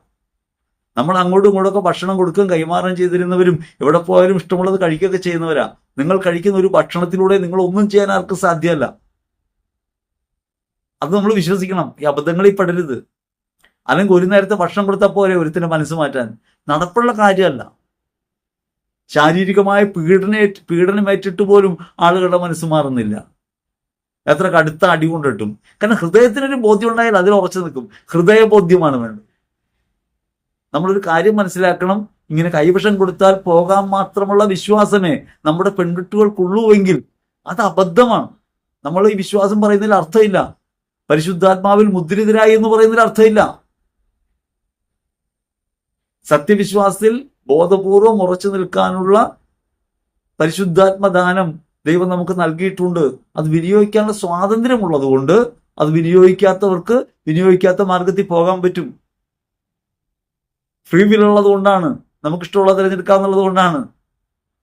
[SPEAKER 1] നമ്മൾ അങ്ങോട്ടും ഇങ്ങോട്ടൊക്കെ ഭക്ഷണം കൊടുക്കുകയും കൈമാറാൻ ചെയ്തിരുന്നവരും എവിടെ പോയാലും ഇഷ്ടമുള്ളത് കഴിക്കുകയൊക്കെ ചെയ്യുന്നവരാ. നിങ്ങൾ കഴിക്കുന്ന ഒരു ഭക്ഷണത്തിലൂടെ നിങ്ങൾ ഒന്നും ചെയ്യാൻ ആർക്കും സാധ്യമല്ല. അത് നമ്മൾ വിശ്വസിക്കണം. ഈ അബദ്ധങ്ങളിൽ പെടരുത്. അല്ലെങ്കിൽ ഒരു നേരത്തെ ഭക്ഷണം കൊടുത്താൽ പോരെ ഒരുത്തിന്റെ മനസ്സ് മാറ്റാൻ. നടപ്പുള്ള കാര്യമല്ല. ശാരീരികമായ പീഡനമേറ്റിട്ട് പോലും ആളുകളുടെ മനസ്സ് മാറുന്നില്ല. എത്ര കടുത്ത അടി കൊണ്ടിട്ടും. കാരണം ഹൃദയത്തിനൊരു ബോധ്യം ഉണ്ടായാൽ അതിൽ ഉറച്ചു നിൽക്കും. ഹൃദയബോധ്യമാണ് വേണ്ടത്. നമ്മളൊരു കാര്യം മനസ്സിലാക്കണം, ഇങ്ങനെ കൈവശം കൊടുത്താൽ പോകാൻ മാത്രമുള്ള വിശ്വാസമേ നമ്മുടെ പെൺകുട്ടികൾക്കുള്ളൂവെങ്കിൽ അത് അബദ്ധമാണ്. നമ്മൾ ഈ വിശ്വാസം പറയുന്നതിൽ അർത്ഥമില്ല. പരിശുദ്ധാത്മാവിൽ മുദ്രിതരായി എന്ന് പറയുന്നതിൽ അർത്ഥമില്ല. സത്യവിശ്വാസത്തിൽ ബോധപൂർവം ഉറച്ചു നിൽക്കാനുള്ള പരിശുദ്ധാത്മദാനം ദൈവം നമുക്ക് നൽകിയിട്ടുണ്ട്. അത് വിനിയോഗിക്കാനുള്ള സ്വാതന്ത്ര്യമുള്ളത് കൊണ്ട് അത് വിനിയോഗിക്കാത്തവർക്ക് വിനിയോഗിക്കാത്ത മാർഗത്തിൽ പോകാൻ പറ്റും. ഫ്രീ വിൽ ഉള്ളത് കൊണ്ടാണ്, നമുക്കിഷ്ടമുള്ള തിരഞ്ഞെടുക്കാന്നുള്ളത് കൊണ്ടാണ്.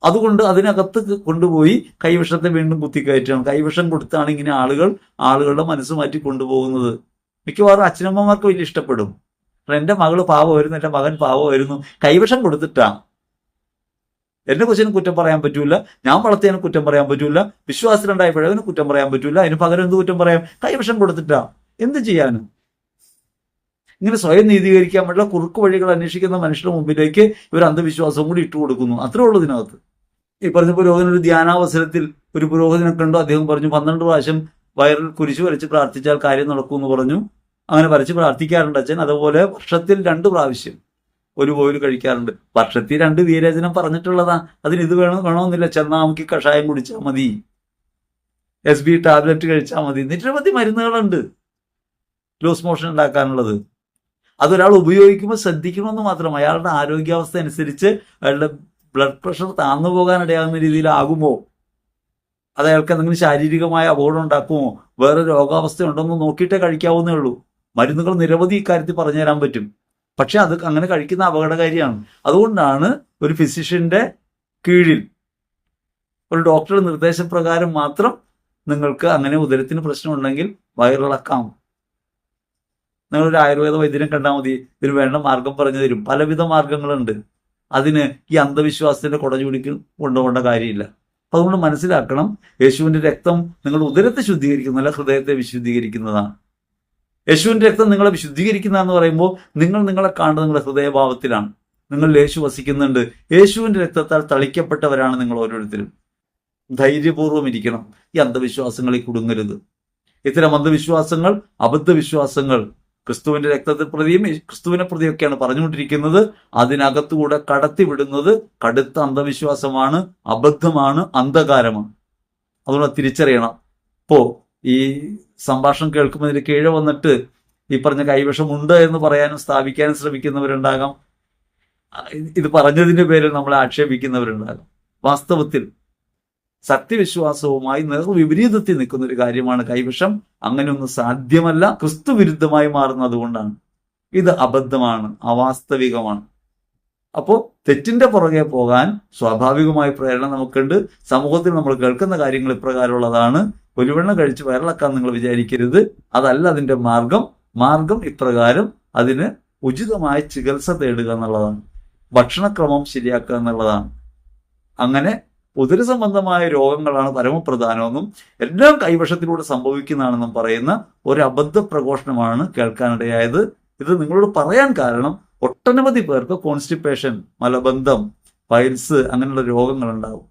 [SPEAKER 1] അതുകൊണ്ട് അതിനകത്ത് കൊണ്ടുപോയി കൈവശത്തെ വീണ്ടും കുത്തിക്കയറ്റാണ്. കൈവശം കൊടുത്താണ് ഇങ്ങനെ ആളുകളുടെ മനസ്സ് മാറ്റി കൊണ്ടുപോകുന്നത്. മിക്കവാറും അച്ഛനമ്മമാർക്ക് വലിയ ഇഷ്ടപ്പെടും. എൻ്റെ മകള് പാവമായിരുന്നു, എൻ്റെ മകൻ പാവമായിരുന്നു, കൈവശം കൊടുത്തിട്ടാ. എന്റെ കൊച്ചിനും കുറ്റം പറയാൻ പറ്റൂല, ഞാൻ വളർത്തിയതിനും കുറ്റം പറയാൻ പറ്റൂല, വിശ്വാസത്തിലുണ്ടായപ്പോഴതിന് കുറ്റം പറയാൻ പറ്റൂല, അതിന് പകരം എന്ത് കുറ്റം പറയാം? കൈവശം കൊടുത്തിട്ടാ. എന്ത് ചെയ്യാനും? ഇങ്ങനെ സ്വയം നീതീകരിക്കാൻ വേണ്ടിയുള്ള കുറുക്കു വഴികൾ അന്വേഷിക്കുന്ന മനുഷ്യരുടെ മുമ്പിലേക്ക് ഇവർ അന്ധവിശ്വാസവും കൂടി ഇട്ടു കൊടുക്കുന്നു. അത്രേ ഉള്ളൂ ഇതിനകത്ത്. ഈ പറഞ്ഞ പുരോഹിതൻ ഒരു ധ്യാനാവസരത്തിൽ ഒരു പുരോഹിതനെ കണ്ടു. അദ്ദേഹം പറഞ്ഞു 12 പ്രാവശ്യം വയറിൽ കുരിശു വരച്ച് പ്രാർത്ഥിച്ചാൽ കാര്യം നടക്കുമെന്ന് പറഞ്ഞു. അങ്ങനെ വരച്ച് പ്രാർത്ഥിക്കാറുണ്ട് അച്ഛൻ. അതുപോലെ വർഷത്തിൽ 2 പ്രാവശ്യം ഒരു കോയിൽ കഴിക്കാറുണ്ട്. വർഷത്തിൽ 2 വീരചനം പറഞ്ഞിട്ടുള്ളതാ. അതിന് ഇത് വേണമെന്നില്ല. ചെന്നാമയ്ക്ക് കഷായം കുടിച്ചാൽ മതി, SB ടാബ്ലറ്റ് കഴിച്ചാൽ മതി. നിരവധി മരുന്നുകളുണ്ട് ലൂസ് മോഷൻ ഉണ്ടാക്കാനുള്ളത്. അതൊരാൾ ഉപയോഗിക്കുമ്പോൾ ശ്രദ്ധിക്കണമെന്ന് മാത്രം. അയാളുടെ ആരോഗ്യാവസ്ഥ അനുസരിച്ച് അയാളുടെ ബ്ലഡ് പ്രഷർ താഴ്ന്നു പോകാനിടയാകുന്ന രീതിയിലാകുമോ, അത് അയാൾക്ക് എന്തെങ്കിലും ശാരീരികമായ അപകടം ഉണ്ടാക്കുമോ, വേറെ രോഗാവസ്ഥ ഉണ്ടെന്ന് നോക്കിയിട്ടേ കഴിക്കാവുന്നേ ഉള്ളൂ. മരുന്നുകൾ നിരവധി ഇക്കാര്യത്തിൽ പറഞ്ഞു തരാൻ പറ്റും. പക്ഷെ അത് അങ്ങനെ കഴിക്കുന്ന അപകടകാരിയാണ്. അതുകൊണ്ടാണ് ഒരു ഫിസിഷ്യന്റെ കീഴിൽ ഒരു ഡോക്ടറുടെ നിർദ്ദേശപ്രകാരം മാത്രം നിങ്ങൾക്ക് അങ്ങനെ ഉദരത്തിന് പ്രശ്നമുണ്ടെങ്കിൽ വയറിളക്കാം. നിങ്ങളൊരു ആയുർവേദ വൈദ്യനെ കണ്ടാൽ മതി, ഇതിന് വേണ്ട മാർഗം പറഞ്ഞു തരും. പലവിധ മാർഗങ്ങളുണ്ട്. അതിന് ഈ അന്ധവിശ്വാസത്തിന്റെ കുടചൂടിക്ക് കൊണ്ടുപോകേണ്ട കാര്യമില്ല. അപ്പൊ അതുകൊണ്ട് മനസ്സിലാക്കണം, യേശുവിന്റെ രക്തം നിങ്ങളുടെ ഉദരത്തെ ശുദ്ധീകരിക്കുന്നതല്ല, ഹൃദയത്തെ വിശുദ്ധീകരിക്കുന്നതാണ്. യേശുവിന്റെ രക്തം നിങ്ങളെ വിശുദ്ധീകരിക്കുന്നതെന്ന് പറയുമ്പോൾ നിങ്ങളെ കാണുന്നത് നിങ്ങളുടെ ഹൃദയഭാവത്തിലാണ്. നിങ്ങളിൽ യേശു വസിക്കുന്നുണ്ട്. യേശുവിന്റെ രക്തത്താൽ തളിക്കപ്പെട്ടവരാണ് നിങ്ങൾ ഓരോരുത്തരും. ധൈര്യപൂർവ്വം ഇരിക്കണം. ഈ അന്ധവിശ്വാസങ്ങളിൽ കുടുങ്ങരുത്. ഇത്തരം അന്ധവിശ്വാസങ്ങൾ, അബദ്ധവിശ്വാസങ്ങൾ ക്രിസ്തുവിന്റെ രക്തത്തെ പ്രതിയും ക്രിസ്തുവിനെ പ്രതിയൊക്കെയാണ് പറഞ്ഞുകൊണ്ടിരിക്കുന്നത്. അതിനകത്തുകൂടെ കടത്തിവിടുന്നത് കടുത്ത അന്ധവിശ്വാസമാണ്, അബദ്ധമാണ്, അന്ധകാരമാണ്. അതുകൊണ്ട് തിരിച്ചറിയണം. ഇപ്പോ ഈ സംഭാഷണം കേൾക്കുമ്പോൾ ഇതിന് കീഴെ വന്നിട്ട് ഈ പറഞ്ഞ കൈവശമുണ്ട് എന്ന് പറയാനും സ്ഥാപിക്കാനും ശ്രമിക്കുന്നവരുണ്ടാകാം. ഇത് പറഞ്ഞതിന്റെ പേരിൽ നമ്മളെ ആക്ഷേപിക്കുന്നവരുണ്ടാകാം. വാസ്തവത്തിൽ സത്യവിശ്വാസവുമായി നേർവിപരീതത്തിൽ നിൽക്കുന്ന ഒരു കാര്യമാണ് കൈവശം. അങ്ങനെയൊന്നും സാധ്യമല്ല. ക്രിസ്തു വിരുദ്ധമായി മാറുന്നത് കൊണ്ടാണ്. ഇത് അബദ്ധമാണ്, അവാസ്തവികമാണ്. അപ്പോൾ തെറ്റിന്റെ പുറകെ പോകാൻ സ്വാഭാവികമായ പ്രേരണ നമുക്കുണ്ട്. സമൂഹത്തിൽ നമ്മൾ കേൾക്കുന്ന കാര്യങ്ങൾ ഇപ്രകാരമുള്ളതാണ്. ഒരുവെണ്ണം കഴിച്ച് വയറിളക്കാൻ നിങ്ങൾ വിചാരിക്കരുത്. അതല്ല അതിന്റെ മാർഗം ഇപ്രകാരം. അതിന് ഉചിതമായ ചികിത്സ തേടുക എന്നുള്ളതാണ്. ഭക്ഷണക്രമം ശരിയാക്കുക എന്നുള്ളതാണ്. അങ്ങനെ ഉദര സംബന്ധമായ രോഗങ്ങളാണ് പരമപ്രധാനമെന്നും എല്ലാം കൈവശത്തിലൂടെ സംഭവിക്കുന്നതാണെന്നും പറയുന്ന ഒരു അബദ്ധ പ്രഘോഷണമാണ് കേൾക്കാനിടയായത്. ഇത് നിങ്ങളോട് പറയാൻ കാരണം ഒട്ടനവധി പേർക്ക് കോൺസ്റ്റിപ്പേഷൻ, മലബന്ധം, പൈൽസ് അങ്ങനെയുള്ള രോഗങ്ങൾ ഉണ്ടാവും.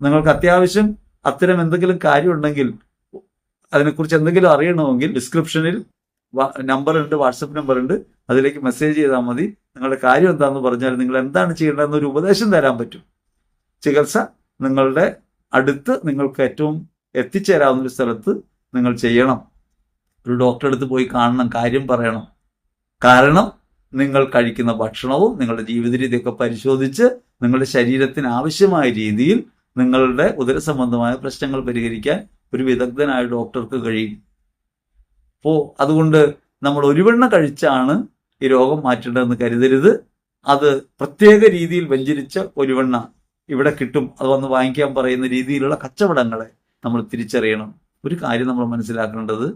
[SPEAKER 1] നിങ്ങൾക്ക് അത്യാവശ്യം അത്തരം എന്തെങ്കിലും കാര്യമുണ്ടെങ്കിൽ, അതിനെക്കുറിച്ച് എന്തെങ്കിലും അറിയണമെങ്കിൽ ഡിസ്ക്രിപ്ഷനിൽ നമ്പറുണ്ട്, വാട്സപ്പ് നമ്പറുണ്ട്. അതിലേക്ക് മെസ്സേജ് ചെയ്താൽ മതി. നിങ്ങളുടെ കാര്യം എന്താണെന്ന് പറഞ്ഞാൽ നിങ്ങൾ എന്താണ് ചെയ്യേണ്ടതെന്നൊരു ഉപദേശം തരാൻ പറ്റും. ചികിത്സ നിങ്ങളുടെ അടുത്ത് നിങ്ങൾക്ക് ഏറ്റവും എത്തിച്ചേരാവുന്ന ഒരു സ്ഥലത്ത് നിങ്ങൾ ചെയ്യണം. ഒരു ഡോക്ടറെ അടുത്ത് പോയി കാണണം, കാര്യം പറയണം. കാരണം നിങ്ങൾ കഴിക്കുന്ന ഭക്ഷണവും നിങ്ങളുടെ ജീവിത രീതിയൊക്കെ പരിശോധിച്ച് നിങ്ങളുടെ ശരീരത്തിന് ആവശ്യമായ രീതിയിൽ നിങ്ങളുടെ ഉദര സംബന്ധമായ പ്രശ്നങ്ങൾ പരിഹരിക്കാൻ ഒരു വിദഗ്ധനായ ഡോക്ടർക്ക് കഴിയും. അപ്പോൾ അതുകൊണ്ട് നമ്മൾ ഒരുവെണ്ണ കഴിച്ചാണ് ഈ രോഗം മാറ്റേണ്ടതെന്ന് കരുതരുത്. അത് പ്രത്യേക രീതിയിൽ വ്യഞ്ചരിച്ച ഒരുവെണ്ണ ഇവിടെ കിട്ടും, അത് വന്ന് വാങ്ങിക്കാൻ പറയുന്ന രീതിയിലുള്ള കച്ചവടങ്ങളെ നമ്മൾ തിരിച്ചറിയണം. ഒരു കാര്യം നമ്മൾ മനസ്സിലാക്കേണ്ടത്,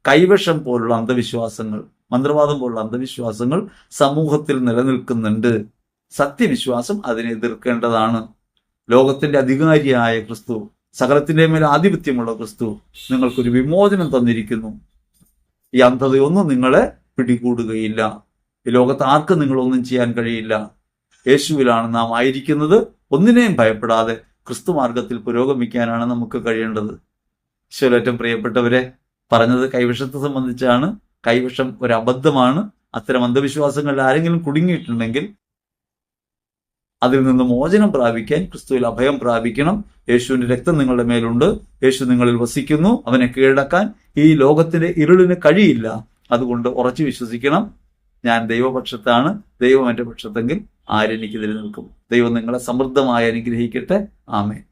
[SPEAKER 1] കൈവശം പോലുള്ള അന്ധവിശ്വാസങ്ങൾ, മന്ത്രവാദം പോലുള്ള അന്ധവിശ്വാസങ്ങൾ സമൂഹത്തിൽ നിലനിൽക്കുന്നുണ്ട്. സത്യവിശ്വാസം അതിനെ എതിർക്കേണ്ടതാണ്. ലോകത്തിന്റെ അധികാരിയായ ക്രിസ്തു, സകലത്തിന്റെ മേൽ ആധിപത്യമുള്ള ക്രിസ്തു നിങ്ങൾക്കൊരു വിമോചനം തന്നിരിക്കുന്നു. ഈ അന്ധതയൊന്നും നിങ്ങളെ പിടികൂടുകയില്ല. ഈ ലോകത്ത് ആർക്കും നിങ്ങളൊന്നും ചെയ്യാൻ കഴിയില്ല. യേശുവിലാണ് നാം ആയിരിക്കുന്നത്. ഒന്നിനെയും ഭയപ്പെടാതെ ക്രിസ്തു മാർഗത്തിൽ പുരോഗമിക്കാനാണ് നമുക്ക് കഴിയേണ്ടത്. ഈശോയിലേറ്റവും പ്രിയപ്പെട്ടവരെ, പറഞ്ഞത് കൈവിഷത്തെ സംബന്ധിച്ചാണ്. കൈവിഷം ഒരു അബദ്ധമാണ്. അത്തരം അന്ധവിശ്വാസങ്ങളിൽ ആരെങ്കിലും കുടുങ്ങിയിട്ടുണ്ടെങ്കിൽ അതിൽ നിന്ന് മോചനം പ്രാപിക്കാൻ ക്രിസ്തുവിൽ അഭയം പ്രാപിക്കണം. യേശുവിന്റെ രക്തം നിങ്ങളുടെ മേലുണ്ട്. യേശു നിങ്ങളിൽ വസിക്കുന്നു. അവനെ കീഴടക്കാൻ ഈ ലോകത്തിന്റെ ഇരുളിന് കഴിയില്ല. അതുകൊണ്ട് ഉറച്ചു വിശ്വസിക്കണം. ഞാൻ ദൈവപക്ഷത്താണ്, ദൈവം എന്റെ പക്ഷത്തെങ്കിൽ ആരെനിക്കെതിരെ നിൽക്കും. ദൈവം നിങ്ങളെ സമൃദ്ധമായി അനുഗ്രഹിക്കട്ടെ. ആമേൻ.